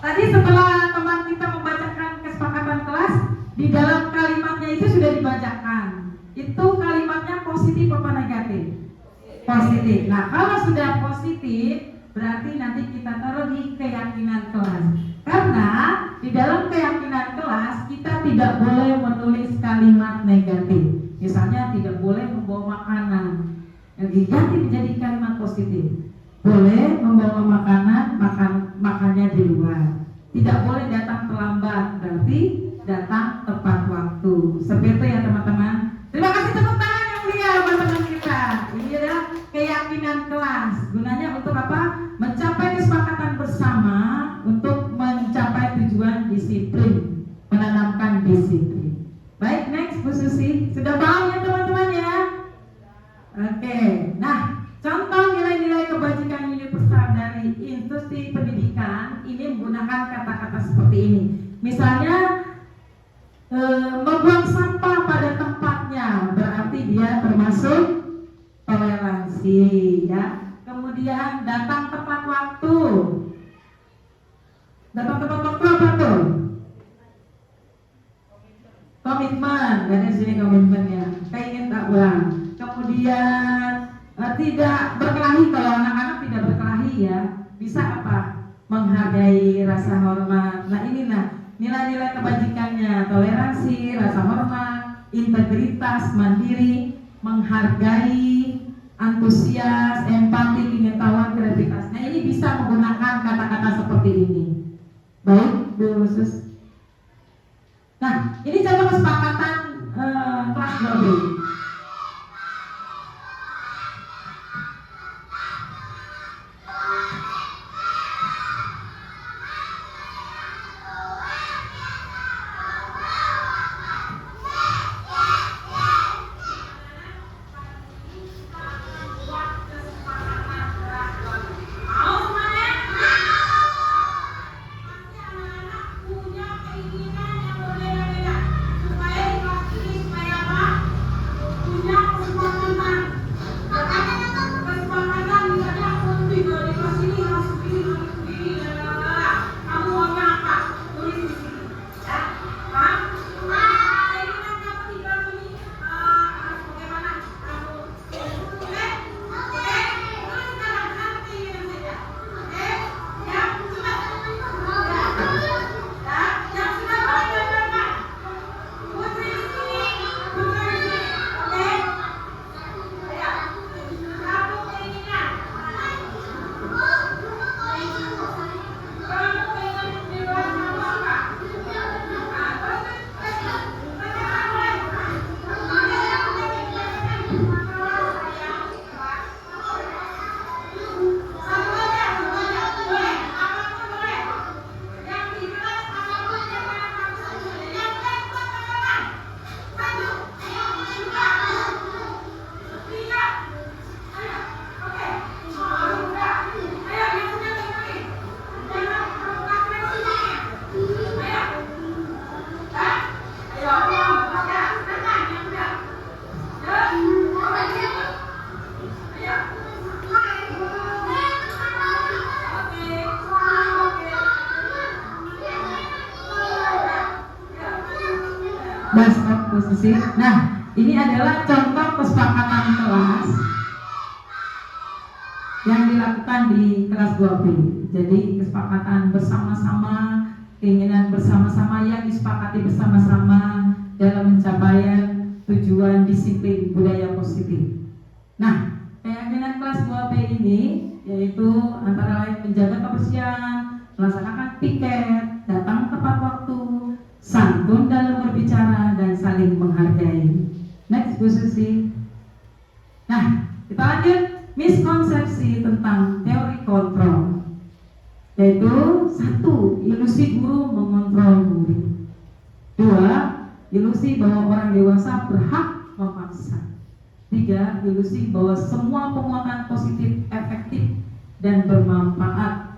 Tadi setelah teman kita membacakan kesepakatan kelas, di dalam kalimatnya itu sudah dibacakan. Itu kalimatnya positif apa negatif? Positif. Nah, kalau sudah positif, berarti nanti kita taruh di keyakinan kelas. Karena di dalam keyakinan kelas kita tidak boleh menulis kalimat negatif. Misalnya tidak boleh membawa makanan. Yang diganti menjadi kalimat positif. Boleh membawa makanan, makannya di luar. Tidak boleh datang terlambat, berarti datang tepat waktu. Seperti itu ya teman-teman. Terima kasih tepuk tangan yang mulia buat teman kita. Ini adalah keyakinan kelas. Gunanya untuk apa? Mencapai kesepakatan bersama untuk mencapai tujuan disiplin, menanamkan disiplin. Susi? Sudah paham ya teman-teman ya? Oke, nah contoh nilai-nilai kebajikan universal dari institusi pendidikan ini menggunakan kata-kata seperti ini. Misalnya membuang sampah pada tempatnya, berarti dia termasuk toleransi ya. Kemudian datang tepat waktu. Datang tepat waktu apa tuh? Komitmen, ada di sini komitmennya. Kayak ingin tak pulang. Kemudian tidak berkelahi, kalau anak-anak tidak berkelahi ya. Bisa apa? Menghargai, rasa hormat. Nah inilah nilai-nilai kebajikannya: toleransi, rasa hormat, integritas, mandiri, menghargai, antusias, empati, pengetahuan, kreativitas. Nah ini bisa menggunakan kata-kata seperti ini. Baik, Bu Khusus. Nah, ini contoh kesepakatan kelas 2B. Posisi. Nah, ini adalah contoh kesepakatan kelas yang dilakukan di kelas 2B. Jadi kesepakatan bersama-sama, keinginan bersama-sama yang disepakati bersama-sama dalam pencapaian tujuan disiplin budaya positif. Nah, keyakinan kelas 2B ini yaitu antara lain menjaga kebersihan, melaksanakan piket, datang tepat waktu, santun dalam berbicara, dan saling menghargai. Next, Bu Susi. Nah, kita lanjut. Miskonsepsi tentang teori kontrol, yaitu 1. Ilusi guru mengontrol murid. 2. Ilusi bahwa orang dewasa berhak memaksa. 3. Ilusi bahwa semua penguatan positif efektif dan bermanfaat.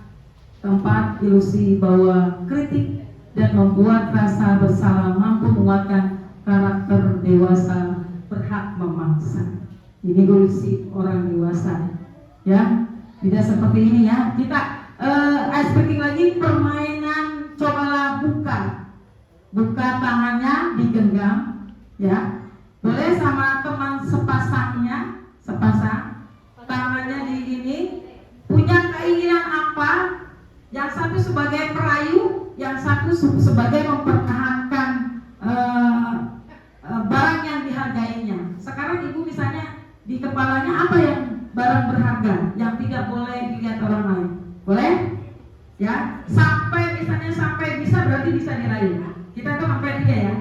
4. Ilusi bahwa kritik dan membuat rasa bersalah mampu menguatkan karakter dewasa berhak memaksa. Ini ilusi orang dewasa, ya. Tidak seperti ini ya. Kita speaking lagi, permainan cobalah buka tangannya digenggam, ya. Boleh sama teman sepasang, tangannya di ini. Punya keinginan apa? Yang satu sebagai perayu, yang satu sebagai mempertahankan barang yang dihargainya. Sekarang ibu misalnya di kepalanya apa yang barang berharga yang tidak boleh dilihat orang lain? Boleh? Ya, sampai bisa berarti bisa diraih. Kita tuh sampai 3 ya.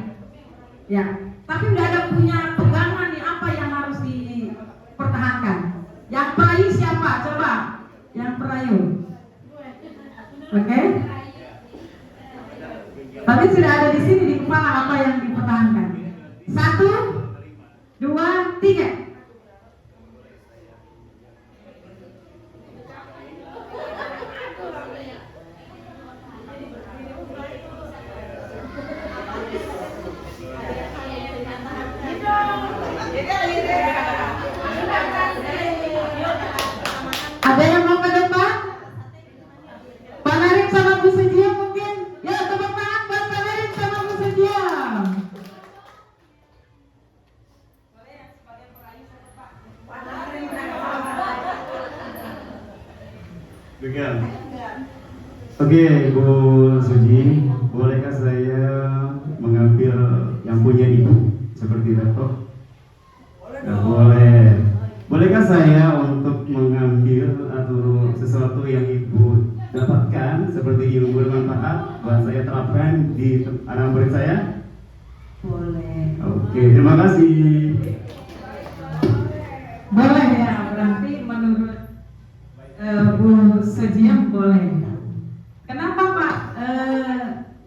Ya, tapi nggak ada punya pegangan nih apa yang harus dipertahankan. Yang perayu siapa? Coba, yang perayu. Oke? Tapi sudah ada di sini di kepala apa yang dipertahankan. 1. Oke, Bu Suji, bolehkah saya mengambil yang punya Ibu seperti laptop? Boleh. Bolehkah saya untuk mengambil atau sesuatu yang Ibu dapatkan seperti ilmu bermanfaat buat saya terapkan di anak murid saya? Boleh. Oke, terima kasih. Boleh ya, berarti menurut Bu Sejiem boleh. Kenapa Pak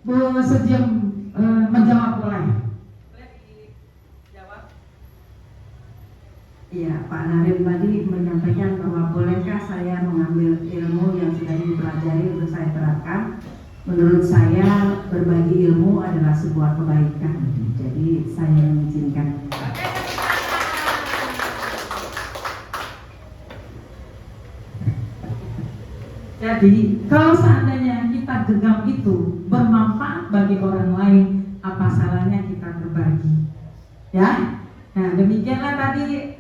Bu Sejiem menjawab boleh? Iya, Pak Narim tadi menyampaikan bahwa bolehkah saya mengambil ilmu yang sudah dipelajari untuk saya terapkan. Menurut saya berbagi ilmu adalah sebuah kebaikan. Jadi saya mengizinkan. Jadi kalau seandainya kita genggam itu bermanfaat bagi orang lain, apa salahnya kita berbagi? Ya, nah demikianlah tadi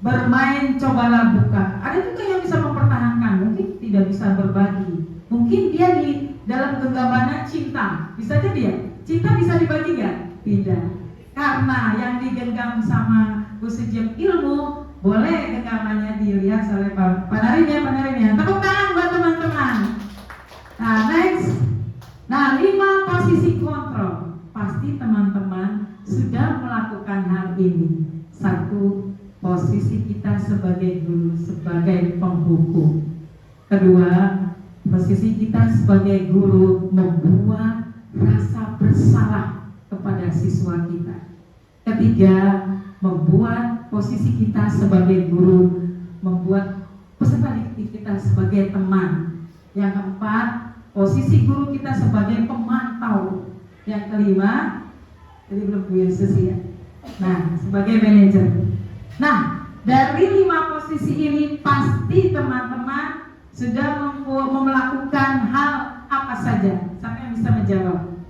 bermain cobalah buka. Ada juga yang bisa mempertahankan, mungkin tidak bisa berbagi. Mungkin dia di dalam genggamannya cinta, bisa jadi ya. Cinta bisa dibagi nggak? Tidak. Karena yang digenggam sama Bu Sejiem ilmu, boleh genggamannya dilihat oleh Pak Narim ya, Pak Narim ya. Tepuk tangan buat teman-teman. Nah next, nah 5 posisi kontrol. Pasti teman-teman sudah melakukan hal ini. 1, posisi kita sebagai guru, sebagai penghukum. 2, posisi kita sebagai guru membuat rasa bersalah kepada siswa kita. 3, membuat posisi kita sebagai guru, membuat peserta didik kita sebagai teman. Yang 4, posisi guru kita sebagai pemantau. Yang 5, jadi belum Bu Yesus ya. Nah, sebagai manajer. Nah, dari 5 posisi ini pasti teman-teman sudah melakukan hal apa saja. Siapa yang bisa menjawab?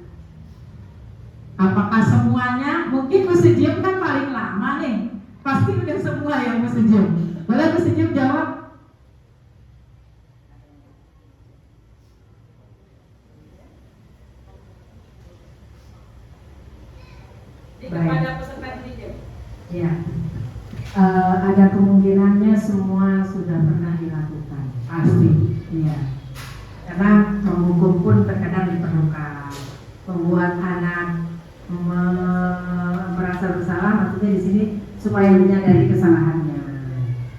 Apakah semuanya? Mungkin Bu Sejiem kan paling lama nih. Pasti udah semua ya Bu Sejiem. Boleh Bu Sejiem jawab? Kepada peserta didik. Ya, ada kemungkinannya semua sudah pernah dilakukan. Pasti, iya. Karena penghukum pun terkadang diperlukan. Membuat anak merasa bersalah, maksudnya di sini supaya menyadari kesalahannya.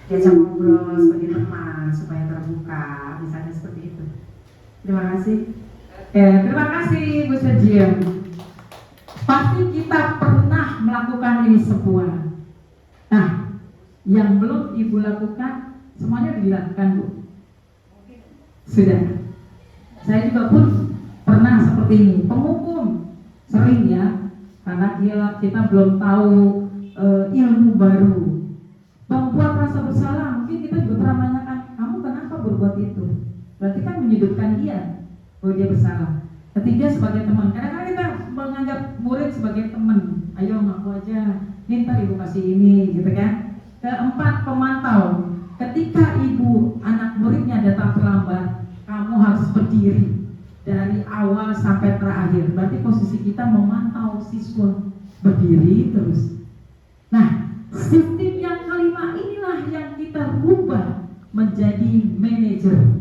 Diajak ngobrol sebagai teman supaya terbuka, misalnya seperti itu. Terima kasih. Terima kasih Bu Sejiem. Pasti kita pernah melakukan ini semua. Nah, yang belum Ibu lakukan, semuanya dilakukan Bu. Sudah. Saya juga pun pernah seperti ini. Penghukum sering ya, karena kita belum tahu ilmu baru. Membuat rasa bersalah, mungkin kita juga pernah menanyakan, kamu kenapa berbuat itu? Berarti kan menyudutkan dia bahwa dia bersalah. 3, sebagai teman. Kadang-kadang kita menganggap murid sebagai teman. Ayo ngaku aja, minta Ibu kasih ini, gitu kan. 4, pemantau. Ketika Ibu anak muridnya datang terlambat, kamu harus berdiri dari awal sampai terakhir. Berarti posisi kita memantau siswa, berdiri terus. Nah, sistem yang kelima inilah yang kita rubah menjadi manajer.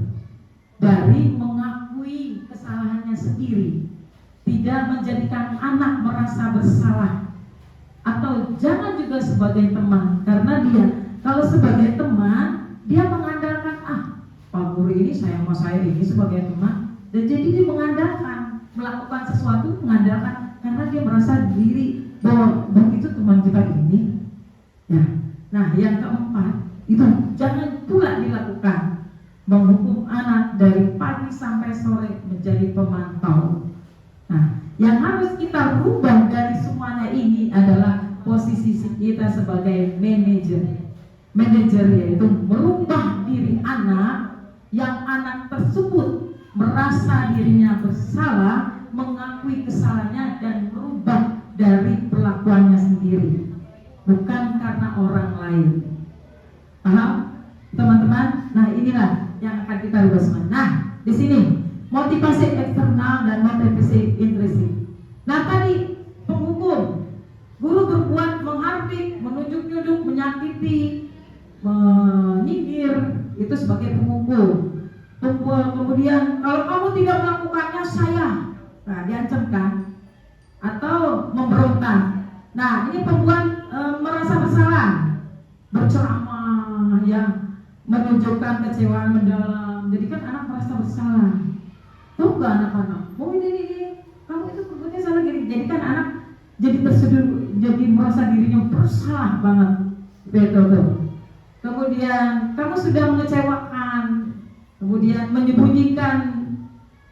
Dari mengakui kesalahannya sendiri, tidak menjadikan anak merasa bersalah. Atau jangan juga sebagai teman, karena dia kalau sebagai teman dia mengandalkan Pak Guru ini sayang sama saya ini sebagai teman, dan jadi dia mengandalkan melakukan sesuatu, mengandalkan karena dia merasa diri bahwa begitu teman kita ini. Ya. Nah, yang keempat itu jangan pula dilakukan. Menghukum anak dari pagi sampai sore menjadi pemantau. Nah, yang harus kita rubah dari semuanya ini adalah posisi kita sebagai manajer. Manajer yaitu merubah diri anak yang anak tersebut merasa dirinya bersalah, mengakui kesalahannya dan merubah dari perlakuannya sendiri, bukan karena orang lain. Paham, teman-teman? Nah, inilah yang akan kita rubah semua. Nah, di sini motivasi eksternal dan motivasi intrinsik. Nah tadi penghukum, guru berbuat menghardik, menunjuk-nunjuk, menyakiti, menyindir, itu sebagai penghukum. Kemudian kalau kamu tidak melakukannya saya, nah diancam kan, atau memberontak. Nah ini pembuat merasa bersalah, berceramah yang menunjukkan kecewaan mendalam. Jadi kan anak merasa bersalah. Tahu nggak anak-anak? Oh ini kamu itu perbuatnya salah gini. Jadi kan anak jadi tersedur, jadi merasa dirinya bersalah banget. Betul. Kemudian kamu sudah mengecewakan, kemudian menyembunyikan,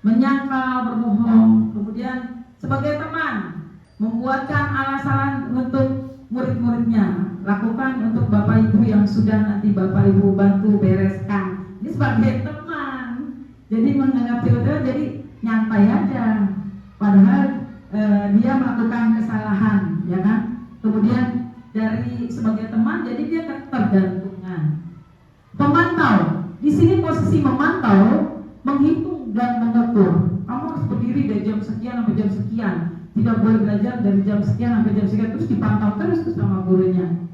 menyangkal, berbohong. Kemudian sebagai teman membuatkan alasan untuk murid-muridnya, lakukan untuk bapak ibu yang sudah nanti bapak ibu bantu bereskan. Ini sebagai teman, jadi menganggap saudara jadi nyantai aja, padahal dia melakukan kesalahan, ya kan? Kemudian dari sebagai teman, jadi dia ketergantungan. Pemantau, di sini posisi memantau, menghitung dan mengukur. Kamu harus berdiri dari jam sekian sampai jam sekian. Tidak boleh belajar dari jam sekian sampai jam sekian, terus dipantau terus sama gurunya.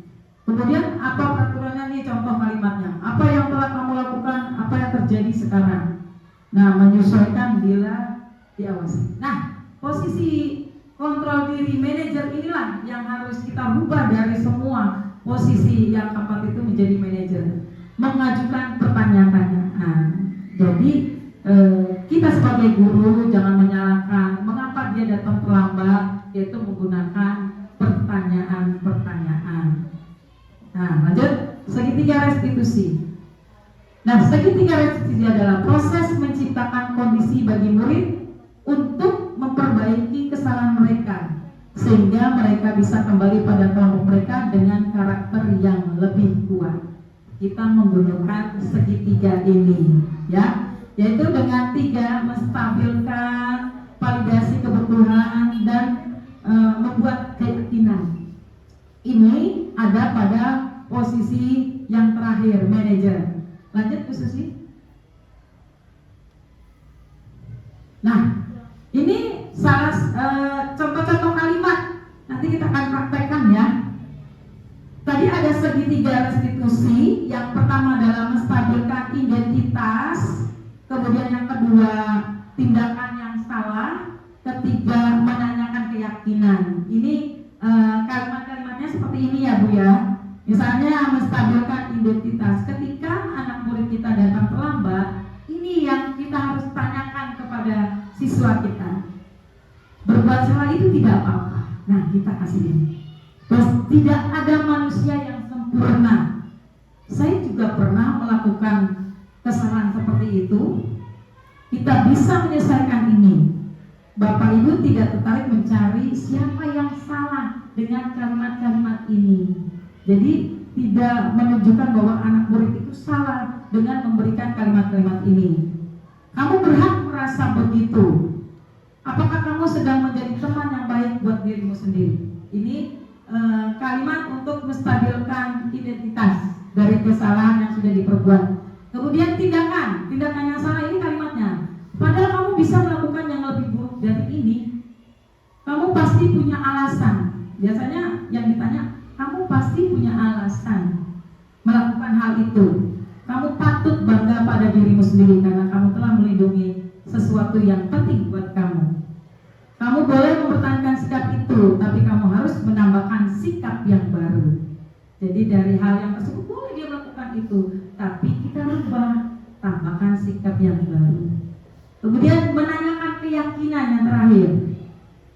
Kemudian apa peraturannya nih, contoh kalimatnya, apa yang telah kamu lakukan, apa yang terjadi sekarang. Nah menyesuaikan bila diawasi. Nah posisi kontrol diri manajer inilah yang harus kita rubah dari semua posisi yang keempat itu menjadi manajer. Mengajukan pertanyaan-pertanyaan. Jadi kita sebagai guru jangan menyalahkan mengapa dia datang terlambat, yaitu menggunakan pertanyaan-pertanyaan. Nah lanjut, segitiga restitusi. Nah segitiga restitusi adalah proses menciptakan kondisi bagi murid untuk memperbaiki kesalahan mereka sehingga mereka bisa kembali pada kelompok mereka dengan karakter yang lebih kuat. Kita menggunakan segitiga ini, ya, yaitu dengan 3 menstabilkan, validasi kebutuhan dan membuat keyakinan. Ini ada pada posisi yang terakhir, manajer. Lanjut Bu Susi. Nah, ini salah contoh-contoh kalimat. Nanti kita akan praktekkan ya. Tadi ada segitiga restitusi. Yang pertama adalah menstabilkan identitas. Kemudian yang kedua, tindakan yang salah. Ketiga, menanyakan keyakinan. Ini kalimat-kalimatnya seperti ini ya Bu ya. Misalnya menstabilkan identitas. Ketika anak murid kita datang terlambat, ini yang kita harus tanyakan kepada siswa kita. Berbuat salah itu tidak apa-apa. Nah kita kasih ini. Terus tidak ada manusia yang sempurna. Saya juga pernah melakukan kesalahan seperti itu. Kita bisa menyelesaikan ini. Bapak Ibu tidak tertarik mencari siapa yang salah dengan kalimat-kalimat ini. Jadi tidak menunjukkan bahwa anak murid itu salah dengan memberikan kalimat-kalimat ini. Kamu berhak merasa begitu. Apakah kamu sedang menjadi teman yang baik buat dirimu sendiri? Ini kalimat untuk menstabilkan identitas dari kesalahan yang sudah diperbuat. Kemudian tindakan yang salah ini kalimatnya. Padahal kamu bisa melakukan yang lebih buruk dari ini. Kamu pasti punya alasan. Biasanya yang ditanya, kamu pasti punya alasan melakukan hal itu. Kamu patut bangga pada dirimu sendiri karena kamu telah melindungi sesuatu yang penting buat kamu. Kamu boleh mempertahankan sikap itu, tapi kamu harus menambahkan sikap yang baru. Jadi dari hal yang tersebut boleh dia melakukan itu, tapi kita rubah, tambahkan sikap yang baru. Kemudian menanyakan keyakinan yang terakhir.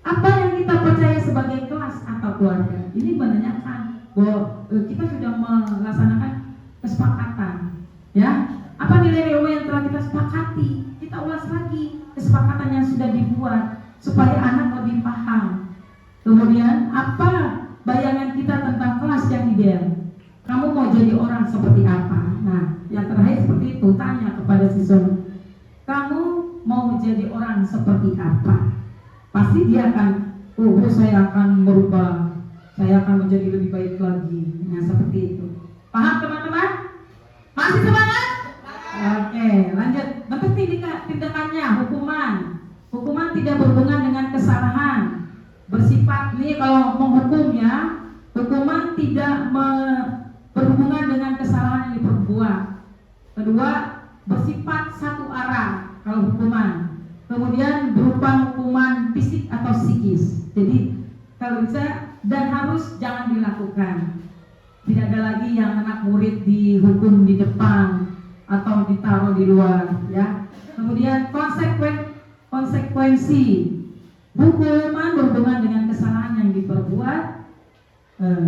Apa yang kita percaya sebagai kelas atau keluarga? Ini menanyakan bahwa kita sudah melaksanakan kesepakatan, ya. Apa nilai-nilai yang telah kita sepakati? Kita ulas lagi kesepakatan yang sudah dibuat supaya anak lebih paham. Kemudian apa bayangan kita tentang kelas yang ideal? Kamu mau jadi orang seperti apa? Nah, yang terakhir seperti itu, tanya kepada siswa, kamu mau jadi orang seperti apa? Pasti dia akan, saya akan merubah, saya akan menjadi lebih baik lagi. Nah, seperti itu. Paham teman-teman? Masih semangat? Oke, lanjut. Bentuk tindakan tidak berhubungan dengan kesalahan. Bersifat nih kalau menghukum ya, hukuman tidak berhubungan dengan kesalahan yang diperbuat. Kedua, bersifat satu arah kalau hukuman. Kemudian berupa hukuman fisik atau psikis. Jadi kalau bisa dan harus jangan dilakukan. Tidak ada lagi yang anak murid dihukum di depan atau ditaruh di luar, ya. Kemudian konsekuensi hukuman berhubungan dengan kesalahan yang diperbuat.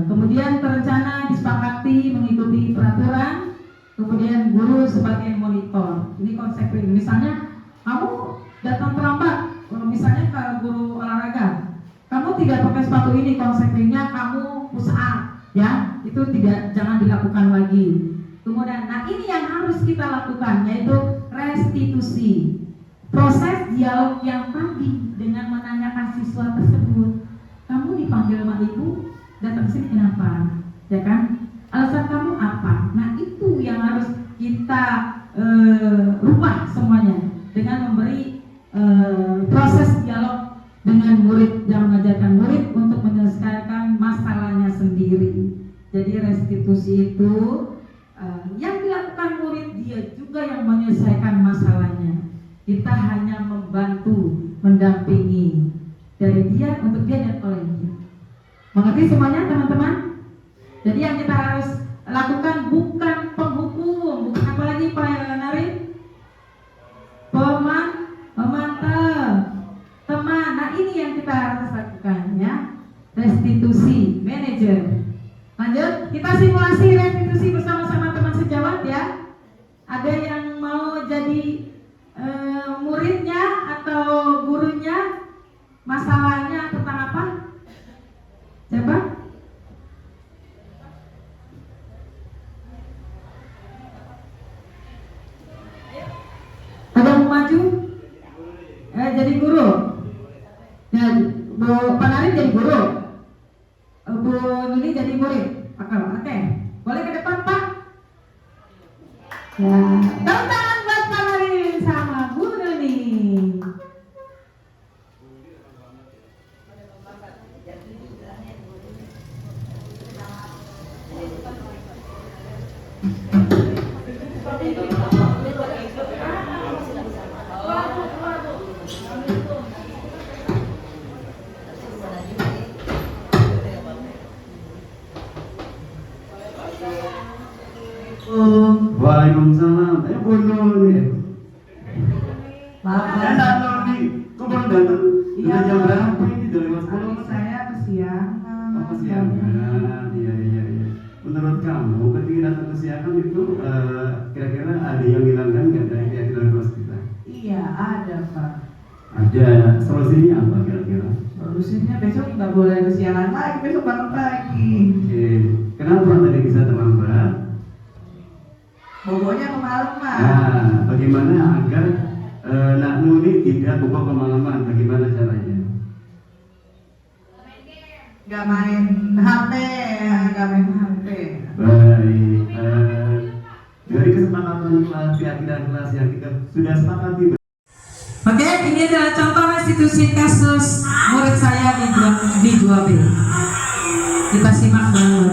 Kemudian terencana disepakati mengikuti peraturan. Kemudian guru sebagai monitor. Ini konsekuensi. Misalnya kamu datang terlambat, misalnya ke guru olahraga, kamu tidak pakai sepatu ini, konsekuensinya kamu push up, ya. Itu jangan dilakukan lagi. Kemudian, nah ini yang harus kita lakukan, yaitu restitusi. Proses dialog yang tadi dengan menanyakan siswa tersebut, kamu dipanggil sama ibu, datang sini kenapa? Ya kan? Alasan kamu apa? Nah itu yang harus kita rubah semuanya dengan memberi proses dialog dengan murid dan mengajarkan murid untuk menyelesaikan masalahnya sendiri. Jadi restitusi itu yang dilakukan murid, dia juga yang menyelesaikan masalahnya. Kita hanya membantu, mendampingi dari dia untuk dia dan oleh dia. Mengerti semuanya teman-teman? Jadi yang kita harus lakukan bukan penghukum, bukan apa lagi Pak Narin? Pemantau, teman. Nah ini yang kita harus lakukan, ya. Restitusi, manajer. Lanjut, kita simulasi restitusi bersama-sama teman sejawat, ya. Ada yang mau jadi muridnya atau gurunya? Masalahnya tentang apa? Siapa? Ada yang mau maju? Jadi guru? Ya, Bu Panarin jadi guru? Bu Nuni jadi murid? Oke. Boleh ke depan Pak? Ya, tepuk tangan buat Pak Narin sama Bu Nuni. Waalaikumsalam. Bu Nuni. Maaf, Enak Nuni. Kok baru datang? Iya, Udah jam Pak. berapa ini? Dari mas adik saya kesiangan. Apa kesiangan? Iya. Menurut kamu ketika datang kesiangan itu kira-kira ada yang hilangkan nggak dari keyakinan kelas kita? Iya, ada Pak. Ada. Solusinya apa kira-kira? Solusinya besok nggak boleh kesiangan lagi, besok bangun pagi. Oke. Kenapa tadi bisa terlambat? Pokoknya kemalaman. Nah, bagaimana agar Nak Nuni tidak bobo kemalaman? Bagaimana caranya? Gak main HP. Baik. Dari kesepakatan kelas, keyakinan kelas yang kita sudah sepakati. Oke, ini adalah contoh restitusi kasus murid saya di 2B. Kita simak dulu.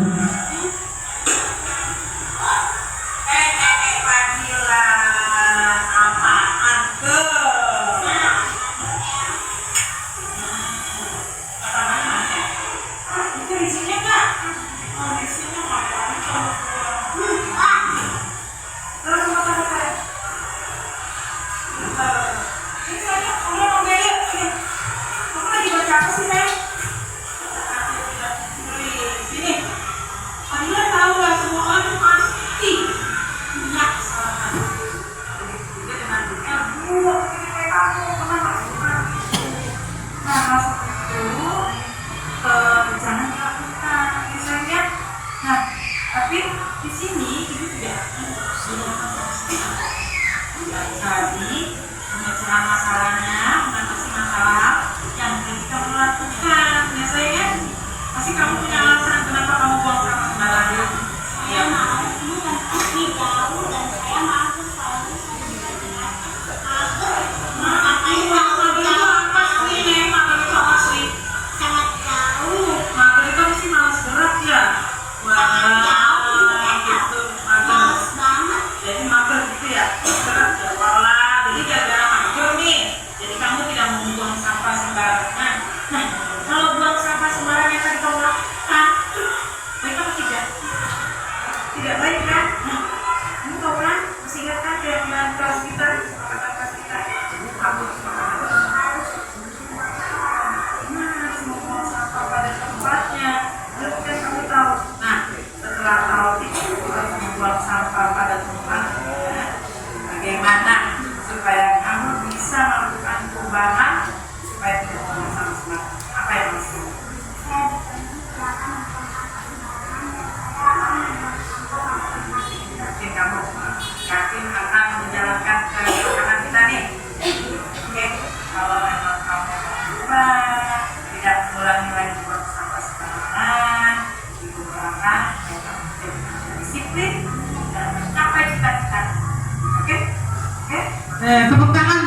Tadi pemecahan masalahnya, mengatasi masalah yang kita lakukan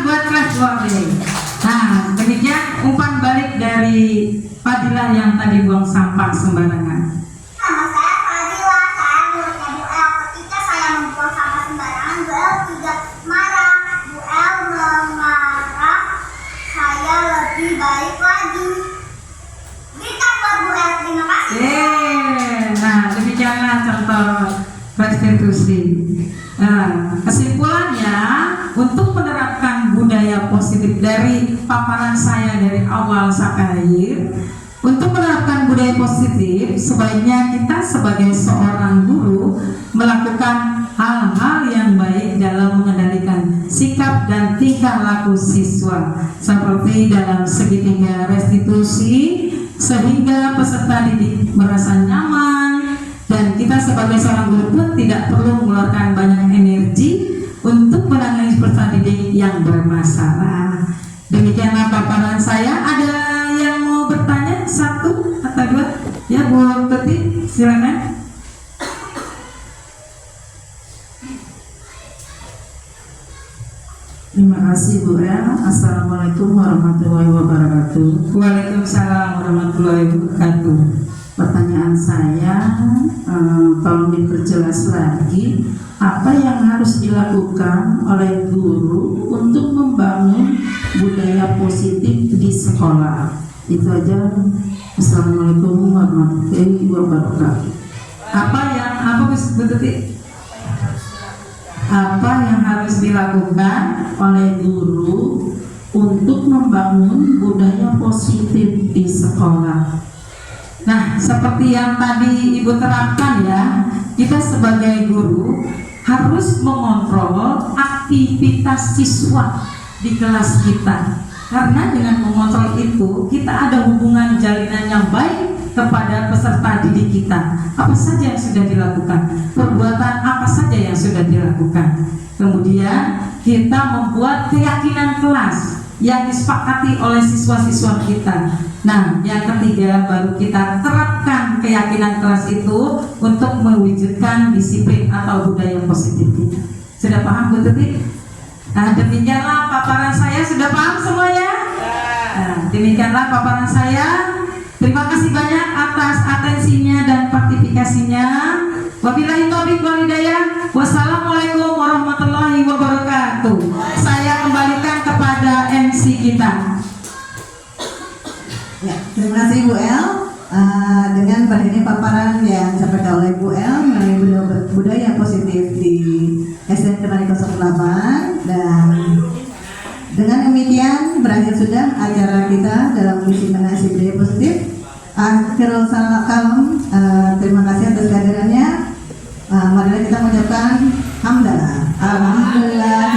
buat kelas 2B. Nah, demikian umpan balik dari Fadilah yang tadi buang sampah sembarangan. Nama saya Fadila, saya muridnya Bu El. Ketika saya membuang sampah sembarangan, Bu El tidak marah. Bu El memarah saya lebih baik lagi. Berikan buat Bu El, terima kasih. Nah, demikianlah contoh restitusi. Nah, kesimpulannya, untuk menerapkan budaya positif dari paparan saya dari awal sampai akhir, untuk menerapkan budaya positif, sebaiknya kita sebagai seorang guru melakukan hal-hal yang baik dalam mengendalikan sikap dan tingkah laku siswa, seperti dalam segitiga restitusi, sehingga peserta didik merasa nyaman, dan kita sebagai seorang guru pun tidak perlu mengeluarkan banyak energi untuk menangani peserta didik yang bermasalah. Demikianlah paparan saya. Ada yang mau bertanya? Satu atau dua? Ya, Bu Tuti, silakan. Terima kasih Bu El. Assalamualaikum warahmatullahi wabarakatuh. Waalaikumsalam warahmatullahi wabarakatuh. Pertanyaan saya, tolong diperjelas lagi, apa yang harus dilakukan oleh guru untuk membangun budaya positif di sekolah? Itu aja. Assalamualaikum warahmatullahi wabarakatuh. Apa Bu Tuti? Apa yang harus dilakukan oleh guru untuk membangun budaya positif di sekolah? Nah, seperti yang tadi Ibu terapkan ya, kita sebagai guru harus mengontrol aktivitas siswa di kelas kita. Karena dengan mengontrol itu, kita ada hubungan jalinan yang baik kepada peserta didik kita. Apa saja yang sudah dilakukan, perbuatan apa saja yang sudah dilakukan. Kemudian kita membuat keyakinan kelas yang disepakati oleh siswa-siswa kita. Nah, yang ketiga baru kita terapkan keyakinan kelas itu untuk mewujudkan disiplin atau budaya positif kita. Sudah paham Bu Tuti? Nah, demikianlah paparan saya. Sudah paham semuanya? Nah, demikianlah paparan saya. Terima kasih banyak atas atensinya dan partisipasinya. Wabillahi taufiq wal hidayah. Wassalamualaikum warahmatullahi wabarakatuh. Saya kembalikan kepada MC kita. Ya, terima kasih Bu El. Dengan ini paparan yang disampaikan oleh Bu El mengenai budaya positif di SDN Temani 08, dan dengan demikian berakhir sudah acara kita dalam misi mengenai budaya positif. Akhirul salam, terima kasih atas kehadirannya. Marilah kita mengucapkan hamdalah. Alhamdulillah.